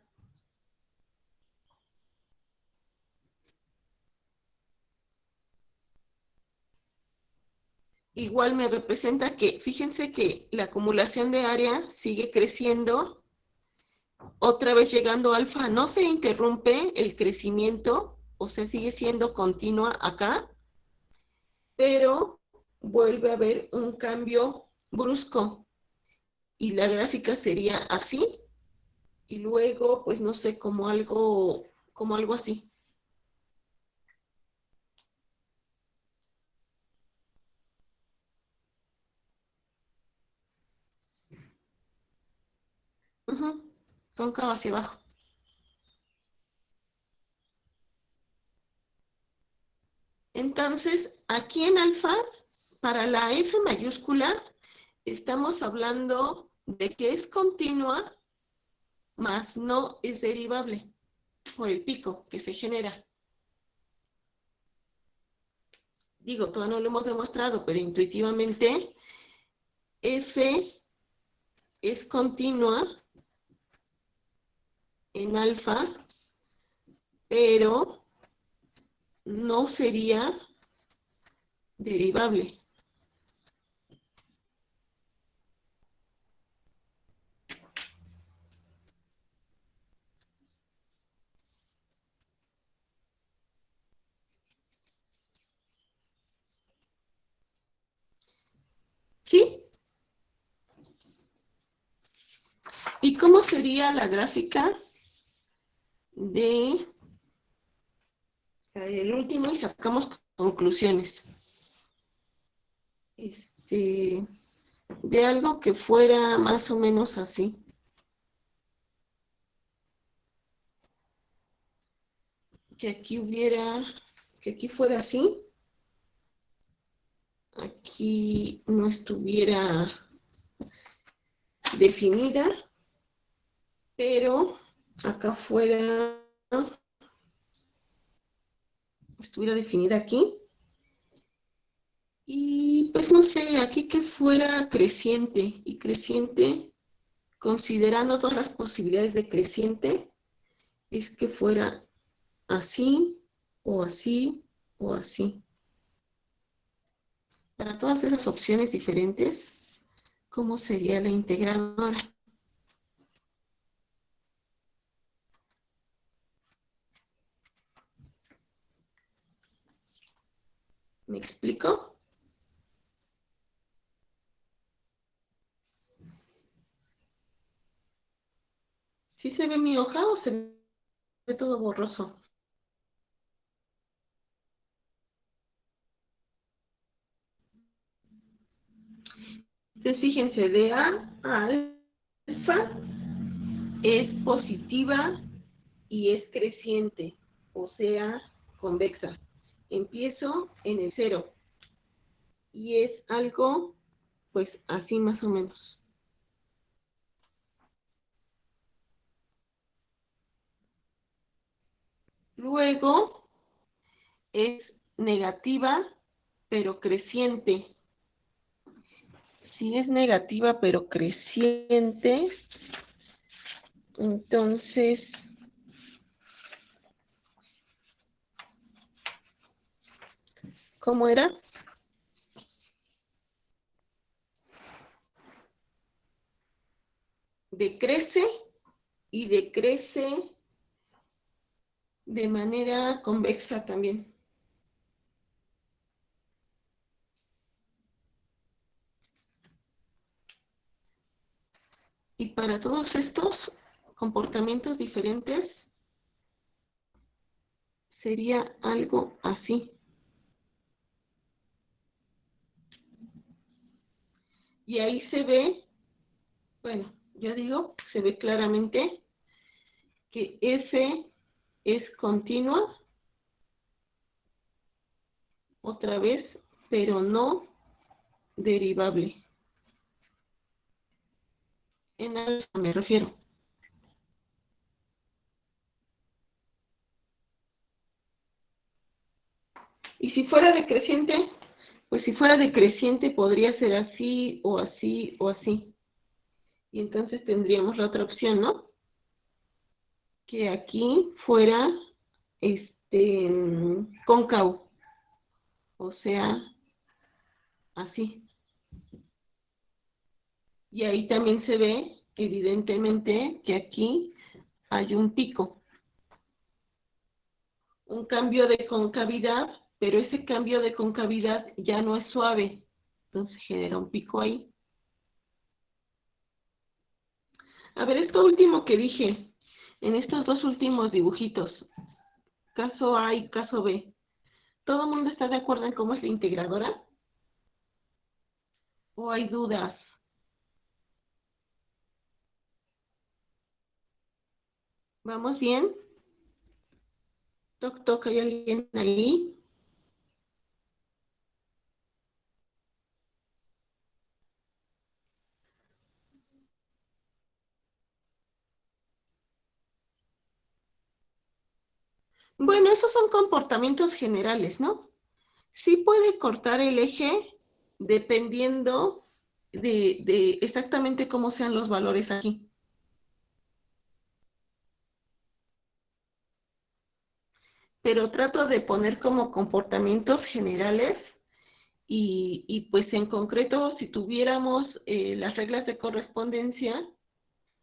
Igual me representa que, fíjense que la acumulación de área sigue creciendo, otra vez llegando a alfa, no se interrumpe el crecimiento, o sea, sigue siendo continua acá, pero vuelve a haber un cambio brusco y la gráfica sería así y luego, pues no sé, como algo así. Cóncavo hacia abajo. Entonces, aquí en alfa, para la F mayúscula, estamos hablando de que es continua, más no es derivable. por el pico que se genera. Digo, todavía no lo hemos demostrado, pero intuitivamente F es continua en alfa, pero no sería derivable. ¿Sí? ¿Y cómo sería la gráfica de el último y sacamos conclusiones? De algo que fuera más o menos así. Que aquí hubiera, que aquí fuera así. Aquí no estuviera definida, pero acá fuera, estuviera definida aquí. Y pues no sé, aquí que fuera creciente y creciente, considerando todas las posibilidades de creciente, es que fuera así o así o así. Para todas esas opciones diferentes, ¿cómo sería la integradora? ¿Me explico? ¿Sí se ve mi hoja o se ve todo borroso? Entonces, fíjense, de A a alfa es positiva y es creciente, o sea, convexa. Empiezo en el cero y es algo, pues así más o menos. Luego es negativa, pero creciente. Si es negativa, pero creciente, entonces, ¿cómo era? Decrece y decrece de manera convexa también. Y para todos estos comportamientos diferentes sería algo así. Y ahí se ve, bueno, yo digo, se ve claramente que F es continua, otra vez, pero no derivable. En alfa me refiero. Y si fuera decreciente, pues si fuera decreciente podría ser así o así o así. Y entonces tendríamos la otra opción, ¿no? Que aquí fuera cóncavo, o sea, así. Y ahí también se ve, evidentemente, que aquí hay un pico, un cambio de concavidad, pero ese cambio de concavidad ya no es suave, entonces genera un pico ahí. A ver, esto último que dije, en estos dos últimos dibujitos, caso A y caso B, ¿todo el mundo está de acuerdo en cómo es la integradora? ¿O hay dudas? ¿Vamos bien? Toc, toc, ¿hay alguien ahí? Bueno, esos son comportamientos generales, ¿no? Sí puede cortar el eje dependiendo de exactamente cómo sean los valores aquí. Pero trato de poner como comportamientos generales pues en concreto, si tuviéramos las reglas de correspondencia,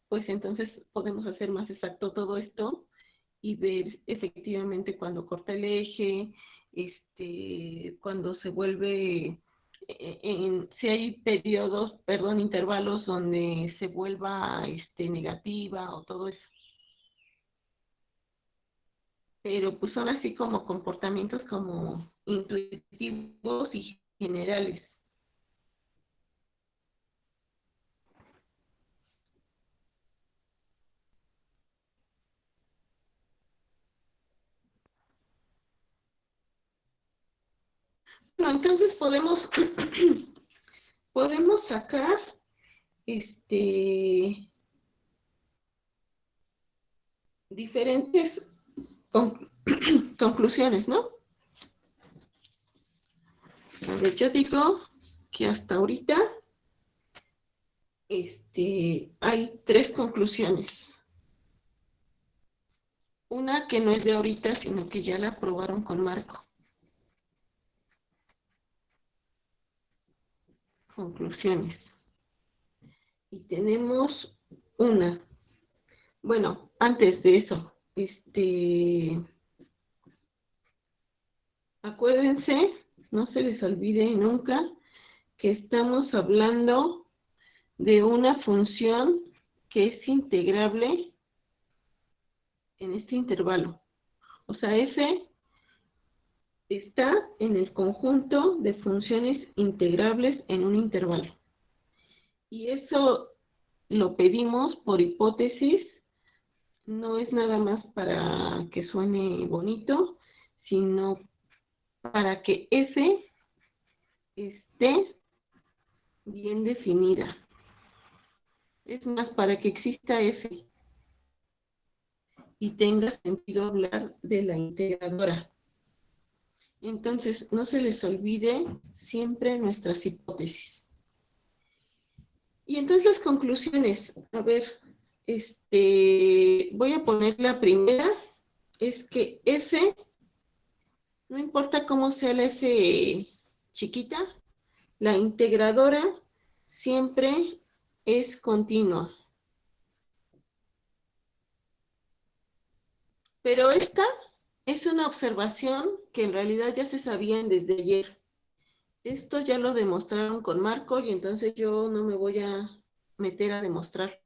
pues entonces podemos hacer más exacto todo esto y ver efectivamente cuando corta el eje, cuando se vuelve, si hay periodos, perdón, intervalos donde se vuelva negativa o todo eso. Pero pues son así como comportamientos como intuitivos y generales. Bueno, entonces podemos, podemos sacar diferentes conclusiones, ¿no? A ver, yo digo que hasta ahorita hay tres conclusiones. Una que no es de ahorita, sino que ya la aprobaron con Marco. Conclusiones. Y tenemos una. Bueno, antes de eso, acuérdense, no se les olvide nunca que estamos hablando de una función que es integrable en este intervalo. O sea, f está en el conjunto de funciones integrables en un intervalo. Y eso lo pedimos por hipótesis, no es nada más para que suene bonito, sino para que f esté bien definida. Es más, para que exista f y tenga sentido hablar de la integradora. Entonces, no se les olvide siempre nuestras hipótesis. Y entonces las conclusiones, a ver, voy a poner la primera, es que f, no importa cómo sea la f chiquita, la integradora siempre es continua. Pero esta es una observación que en realidad ya se sabían desde ayer. Esto ya lo demostraron con Marco y entonces yo no me voy a meter a demostrar.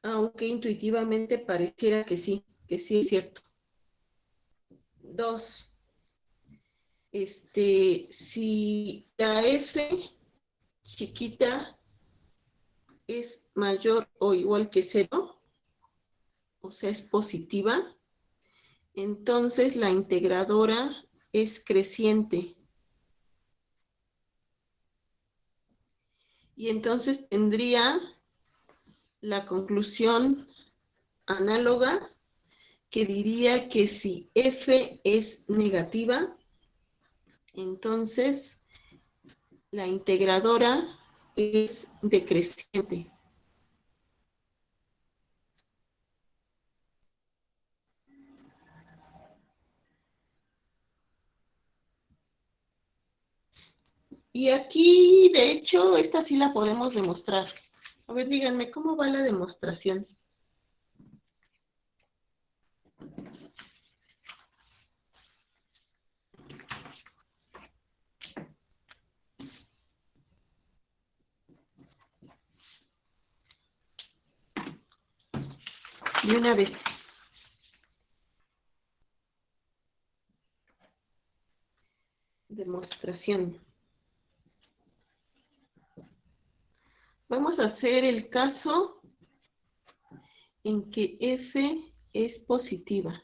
Aunque intuitivamente pareciera que sí es cierto. Dos, si la F chiquita es mayor o igual que cero, o sea, es positiva, entonces la integradora es creciente. Y entonces tendría la conclusión análoga que diría que si F es negativa, entonces la integradora es decreciente. Y aquí, de hecho, esta sí la podemos demostrar. A ver, díganme, ¿cómo va la demostración? De una vez. Demostración. Vamos a hacer el caso en que F es positiva.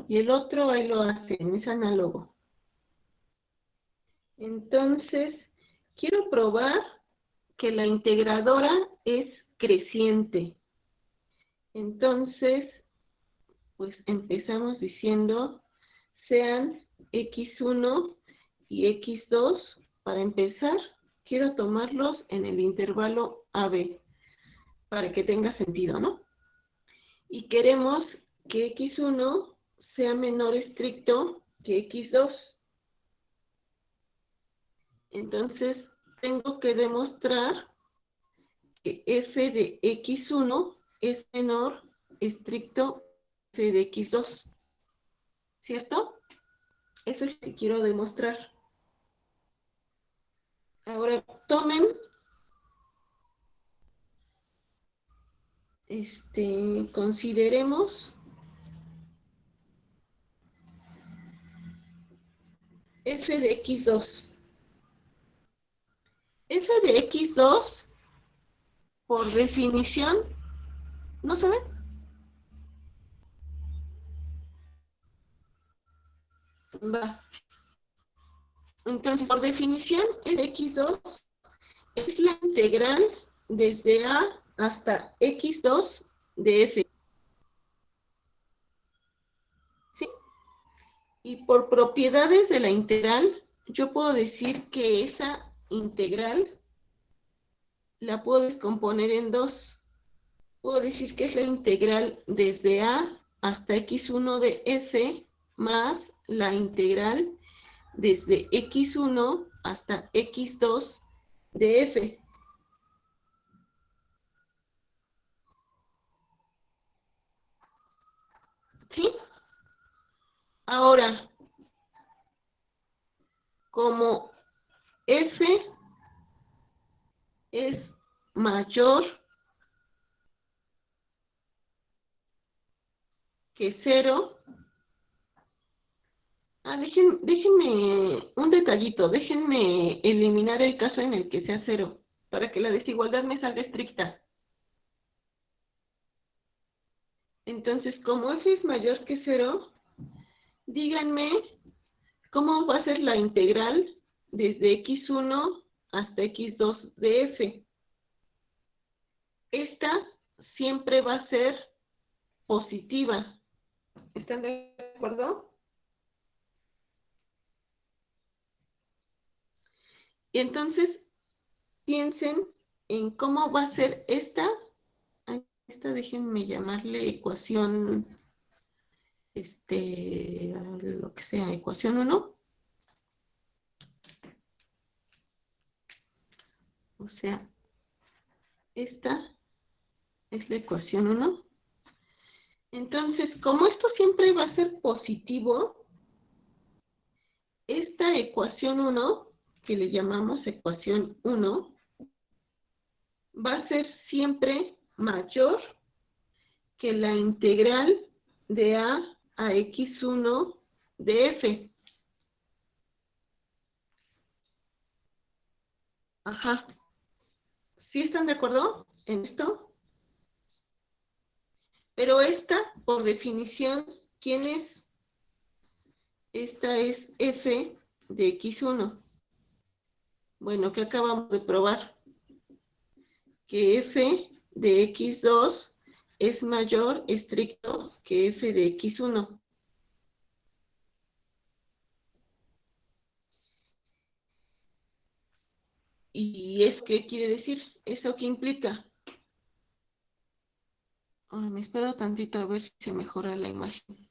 Y el otro ahí lo hacen, es análogo. Entonces, quiero probar que la integradora es creciente. Entonces, pues empezamos diciendo sean x1 y x2. Para empezar, quiero tomarlos en el intervalo AB, para que tenga sentido, ¿no? Y queremos que x1 sea menor estricto que x2. Entonces, tengo que demostrar que f de x1 es menor estricto f de x2. ¿Cierto? Eso es lo que quiero demostrar. Ahora tomen consideremos f de x2. F de x2, por definición, ¿no saben? Va. Entonces, por definición, f de x2 es la integral desde a hasta x2 de f. ¿Sí? Y por propiedades de la integral, yo puedo decir que esa integral la puedo descomponer en dos. Puedo decir que es la integral desde a hasta x1 de f más la integral desde x1 hasta x2 de f. ¿Sí? Ahora, como f es mayor que 0, déjenme un detallito, déjenme eliminar el caso en el que sea 0, para que la desigualdad me salga estricta. Entonces, como f es mayor que 0, díganme cómo va a ser la integral desde x1 hasta x2 de f. Esta siempre va a ser positiva. ¿Están de acuerdo? Y entonces, piensen en cómo va a ser esta. Esta déjenme llamarle ecuación, lo que sea, ecuación 1. O sea, esta es la ecuación 1. Entonces, como esto siempre va a ser positivo, esta ecuación 1, que le llamamos ecuación 1, va a ser siempre mayor que la integral de a x1 de f. Ajá. ¿Sí están de acuerdo en esto? Pero esta, por definición, ¿quién es? Esta es f de x1. Bueno, ¿qué acabamos de probar? Que f de x2 es mayor estricto que f de x1. ¿Y es qué quiere decir? ¿Eso qué implica? Me espero tantito a ver si se mejora la imagen.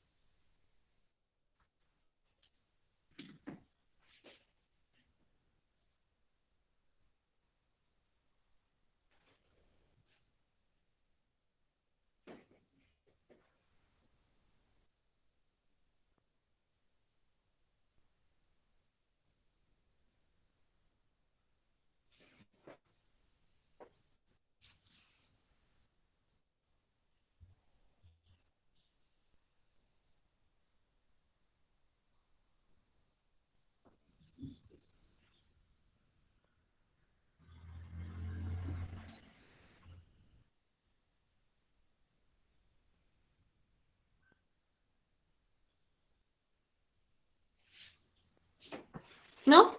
¿No?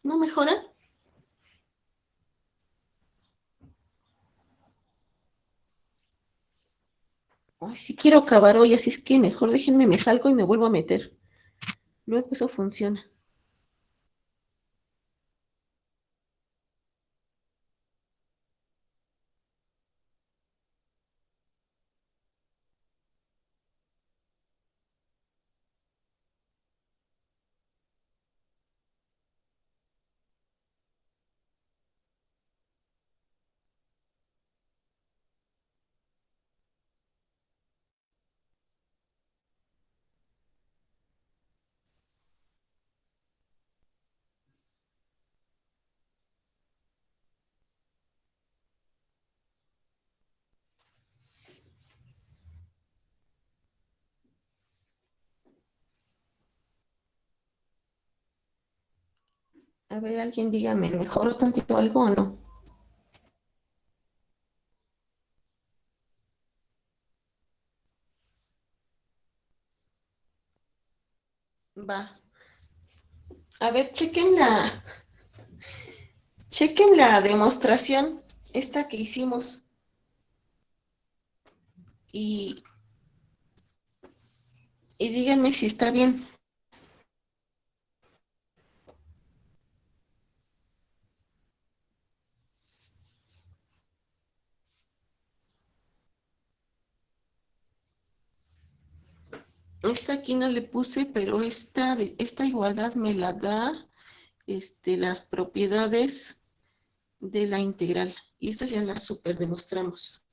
¿No mejora? Ay, si quiero acabar hoy, así es que mejor déjenme, me salgo y me vuelvo a meter. Luego eso funciona. A ver, alguien dígame, ¿mejoró tantito algo o no? Va. A ver, chequen la demostración, esta que hicimos, y, y díganme si está bien. Esta aquí no le puse, pero esta igualdad me la da las propiedades de la integral. Y estas ya las super demostramos.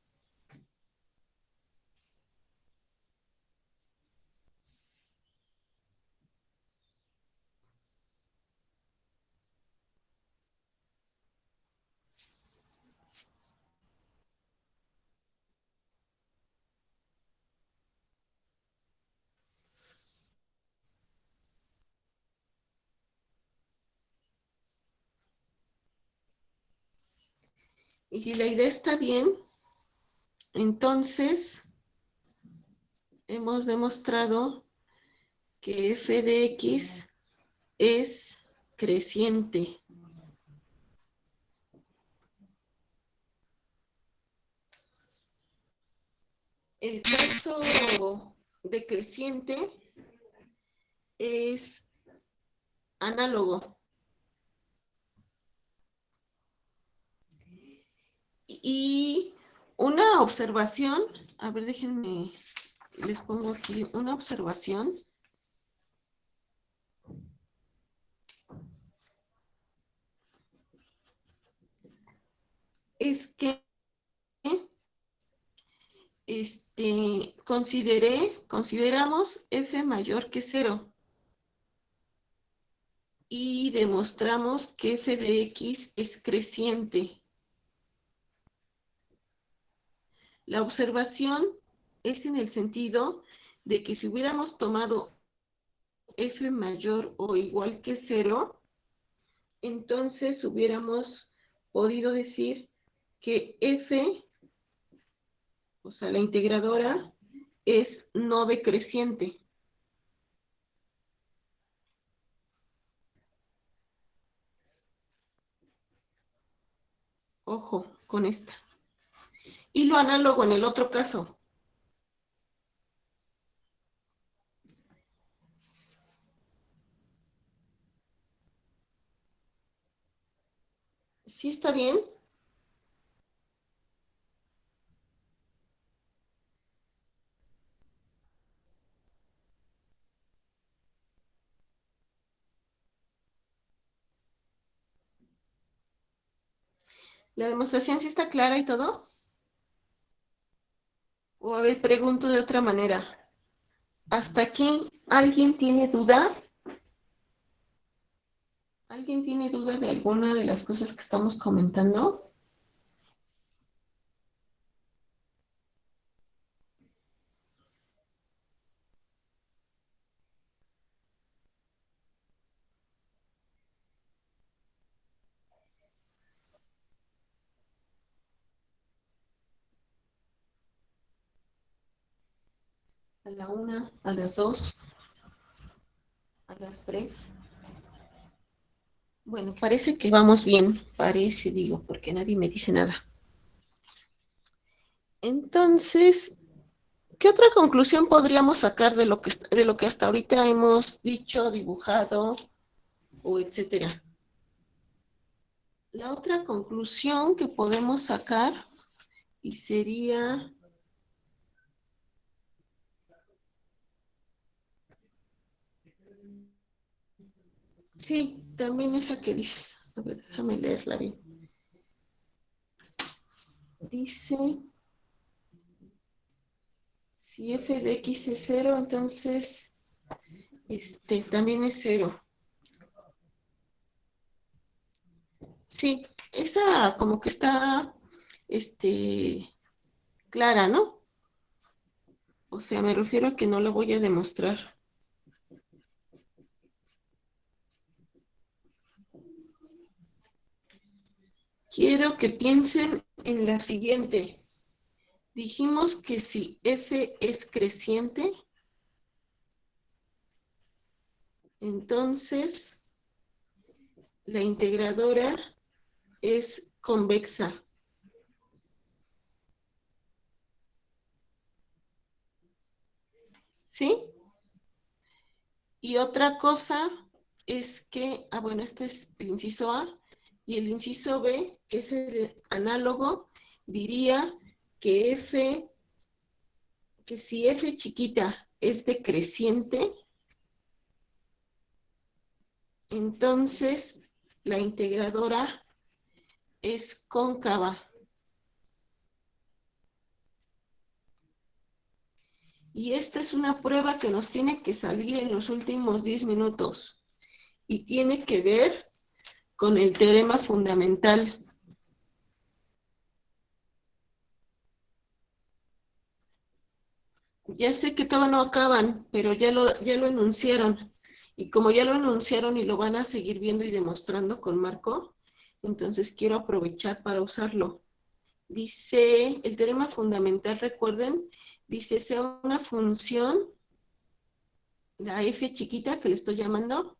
Y si la idea está bien, entonces hemos demostrado que f de x es creciente. El caso decreciente es análogo. Y una observación, a ver, déjenme, les pongo aquí una observación. Es que consideramos f mayor que 0 y demostramos que f de x es creciente. La observación es en el sentido de que si hubiéramos tomado f mayor o igual que 0, entonces hubiéramos podido decir que f, o sea, la integradora, es no decreciente. Ojo con esta. Y lo análogo en el otro caso. ¿Sí está bien? ¿La demostración sí está clara y todo? O a ver, pregunto de otra manera. ¿Hasta aquí alguien tiene duda? ¿Alguien tiene duda de alguna de las cosas que estamos comentando? A la una, a las dos, a las tres. Bueno, parece que vamos bien. Parece, digo, porque nadie me dice nada. Entonces, ¿Qué otra conclusión podríamos sacar de lo que hasta ahorita hemos dicho, dibujado o etcétera? La otra conclusión que podemos sacar y sería, sí, también esa que dices. A ver, déjame leerla bien. Dice, si f de x es cero, entonces también es cero. Sí, esa como que está clara, ¿no? O sea, me refiero a que no la voy a demostrar. Quiero que piensen en la siguiente. Dijimos que si f es creciente, entonces la integradora es convexa. ¿Sí? Y otra cosa es que, bueno, este es el inciso A, y el inciso B, que es el análogo, diría que que si f chiquita es decreciente, entonces la integradora es cóncava. Y esta es una prueba que nos tiene que salir en los últimos 10 minutos y tiene que ver con el teorema fundamental. Ya sé que todavía no acaban, pero ya lo enunciaron. Y como ya lo enunciaron y lo van a seguir viendo y demostrando con Marco, entonces quiero aprovechar para usarlo. Dice, el teorema fundamental, recuerden, dice, sea una función, la f chiquita que le estoy llamando,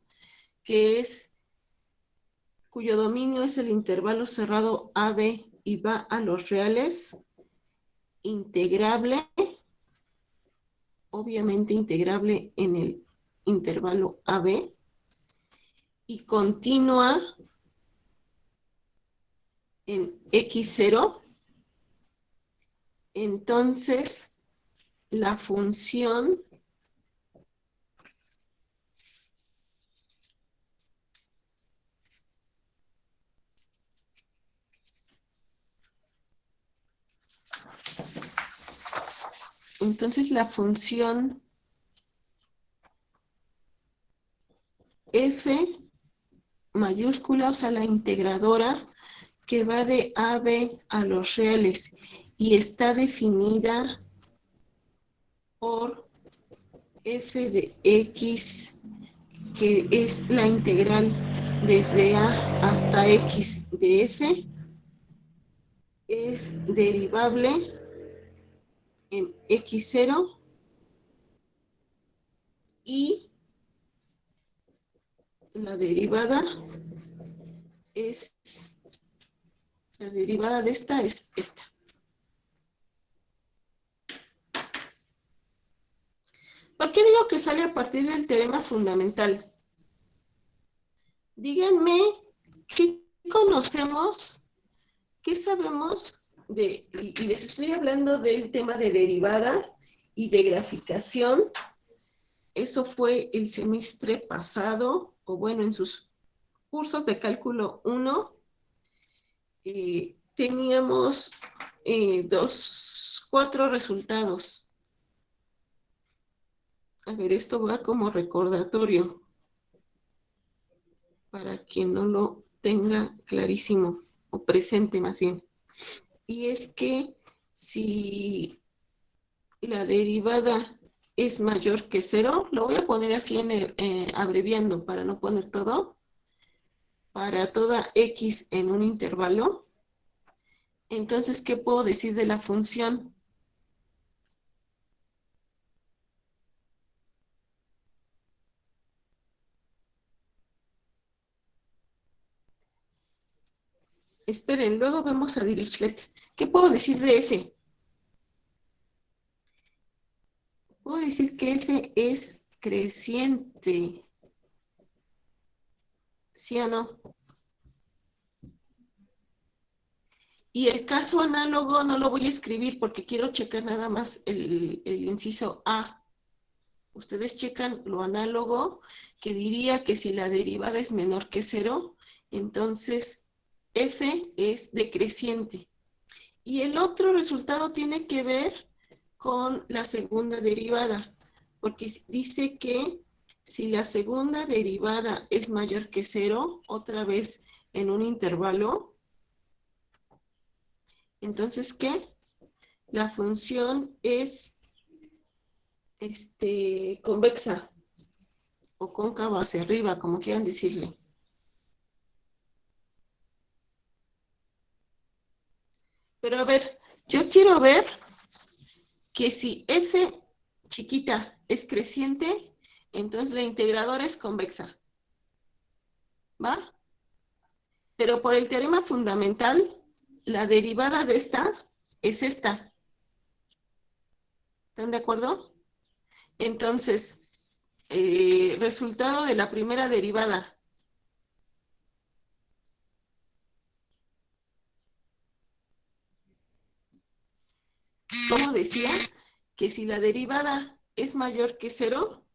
que es, cuyo dominio es el intervalo cerrado AB y va a los reales, integrable, obviamente integrable en el intervalo AB, y continua en x0, entonces la función entonces la función f mayúscula, o sea, la integradora que va de a b a los reales y está definida por f de x, que es la integral desde a hasta x de f, es derivable en x0 y la derivada es, la derivada de esta es esta. ¿Por qué digo que sale a partir del teorema fundamental? Díganme qué conocemos, qué sabemos y les estoy hablando del tema de derivada y de graficación. Eso fue el semestre pasado, o bueno, en sus cursos de cálculo 1, teníamos 4 resultados. A ver, esto va como recordatorio para quien no lo tenga clarísimo o presente más bien. Y es que si la derivada es mayor que 0, lo voy a poner así abreviando para no poner todo, para toda x en un intervalo, entonces, ¿qué puedo decir de la función? Esperen, luego vemos a Dirichlet. ¿Qué puedo decir de f? que f es creciente. ¿Sí o no? Y el caso análogo no lo voy a escribir porque quiero checar nada más el inciso A. Ustedes checan lo análogo, que diría que si la derivada es menor que 0, entonces f es decreciente. Y el otro resultado tiene que ver con la segunda derivada, porque dice que si la segunda derivada es mayor que 0, otra vez en un intervalo, entonces ¿qué? La función es convexa o cóncava hacia arriba, como quieran decirle. Pero a ver, yo quiero ver que si f chiquita es creciente, entonces la integradora es convexa. ¿Va? Pero por el teorema fundamental, la derivada de esta es esta. ¿Están de acuerdo? Entonces, resultado de la primera derivada. ¿Cómo decía? Que si la derivada es mayor que 0,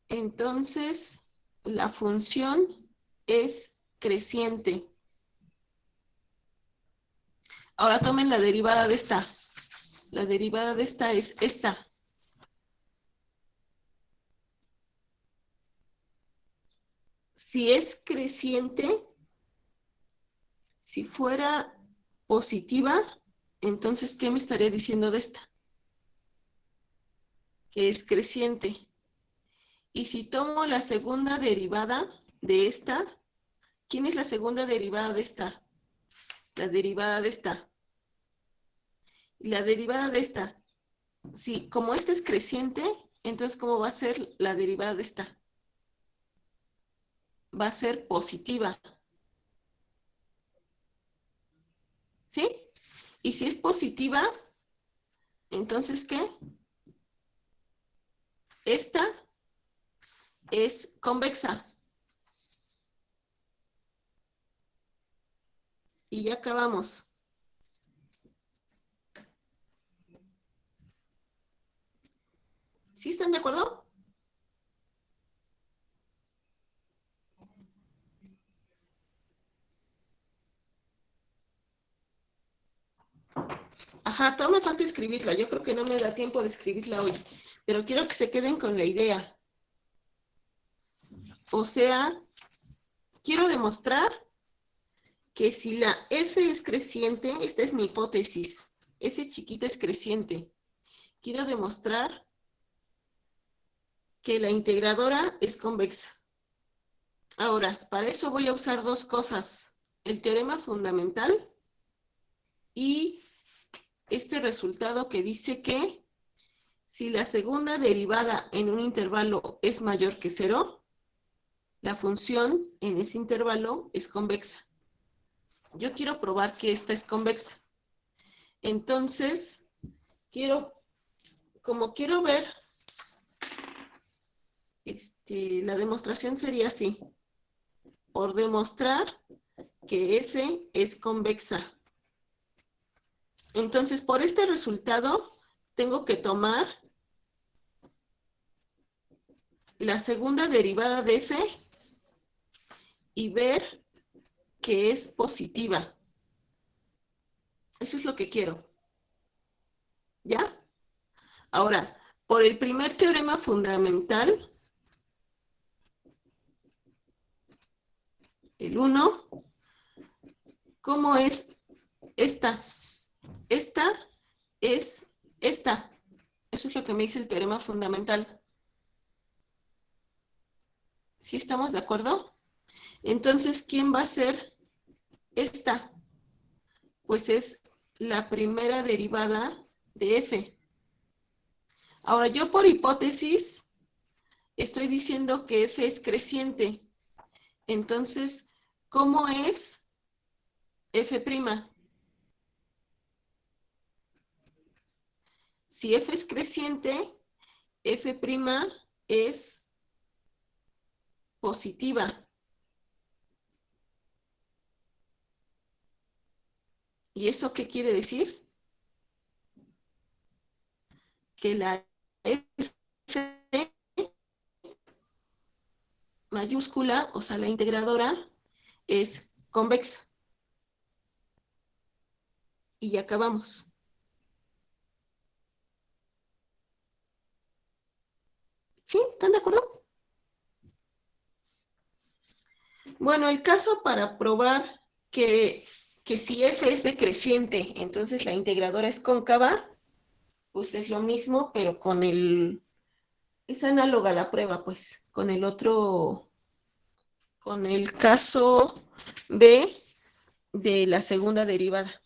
entonces la función es creciente. Ahora tomen la derivada de esta. La derivada de esta es esta. Si es creciente, si fuera positiva, entonces, ¿qué me estaría diciendo de esta? Que es creciente. Y si tomo la segunda derivada de esta, ¿quién es la segunda derivada de esta? La derivada de esta. Y la derivada de esta. Sí, como esta es creciente, entonces, ¿cómo va a ser la derivada de esta? Va a ser positiva. ¿Sí? Y si es positiva, entonces, ¿qué? Esta es convexa. Y ya acabamos. ¿Sí están de acuerdo? Ajá, todavía me falta escribirla. Yo creo que no me da tiempo de escribirla hoy. Pero quiero que se queden con la idea. O sea, quiero demostrar que si la f es creciente, esta es mi hipótesis, f chiquita es creciente. Quiero demostrar que la integradora es convexa. Ahora, para eso voy a usar dos cosas. El teorema fundamental y este resultado que dice que si la segunda derivada en un intervalo es mayor que 0, la función en ese intervalo es convexa. Yo quiero probar que esta es convexa. Entonces, como quiero ver, la demostración sería así. Por demostrar que f es convexa. Entonces, por este resultado, tengo que tomar la segunda derivada de f y ver que es positiva. Eso es lo que quiero. ¿Ya? Ahora, por el primer teorema fundamental, el 1, ¿cómo es esta? Esta es esta. Eso es lo que me dice el teorema fundamental. ¿Sí estamos de acuerdo? Entonces, ¿quién va a ser esta? Pues es la primera derivada de f. Ahora, yo por hipótesis estoy diciendo que f es creciente. Entonces, ¿cómo es f'? Si f es creciente, F' es positiva. ¿Y eso qué quiere decir? Que la F mayúscula, o sea, la integradora, es convexa. Y ya acabamos. ¿Sí? ¿Están de acuerdo? Bueno, el caso para probar que si f es decreciente, entonces la integradora es cóncava, pues es lo mismo, pero es análoga la prueba, pues, con el caso B de la segunda derivada.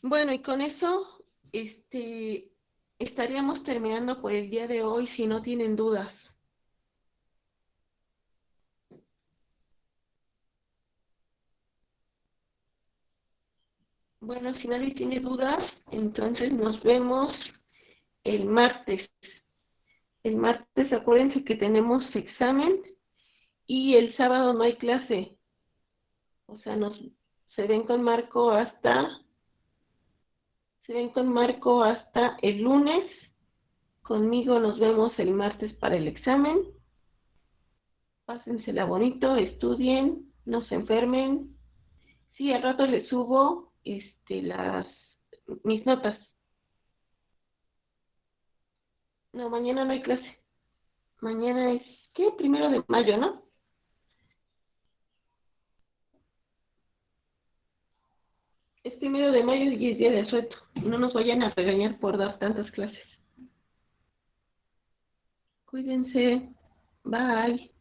Bueno, y con eso, estaríamos terminando por el día de hoy si no tienen dudas. Bueno, si nadie tiene dudas, entonces nos vemos el martes. El martes, acuérdense que tenemos examen y el sábado no hay clase. O sea, se ven con Marco el lunes. Conmigo nos vemos el martes para el examen. Pásensela bonito, estudien, no se enfermen. Sí, al rato les subo mis notas. No, mañana no hay clase. Mañana es, ¿qué? 1 de mayo, ¿no? Es 1 de mayo y es día de asueto. No nos vayan a regañar por dar tantas clases. Cuídense. Bye.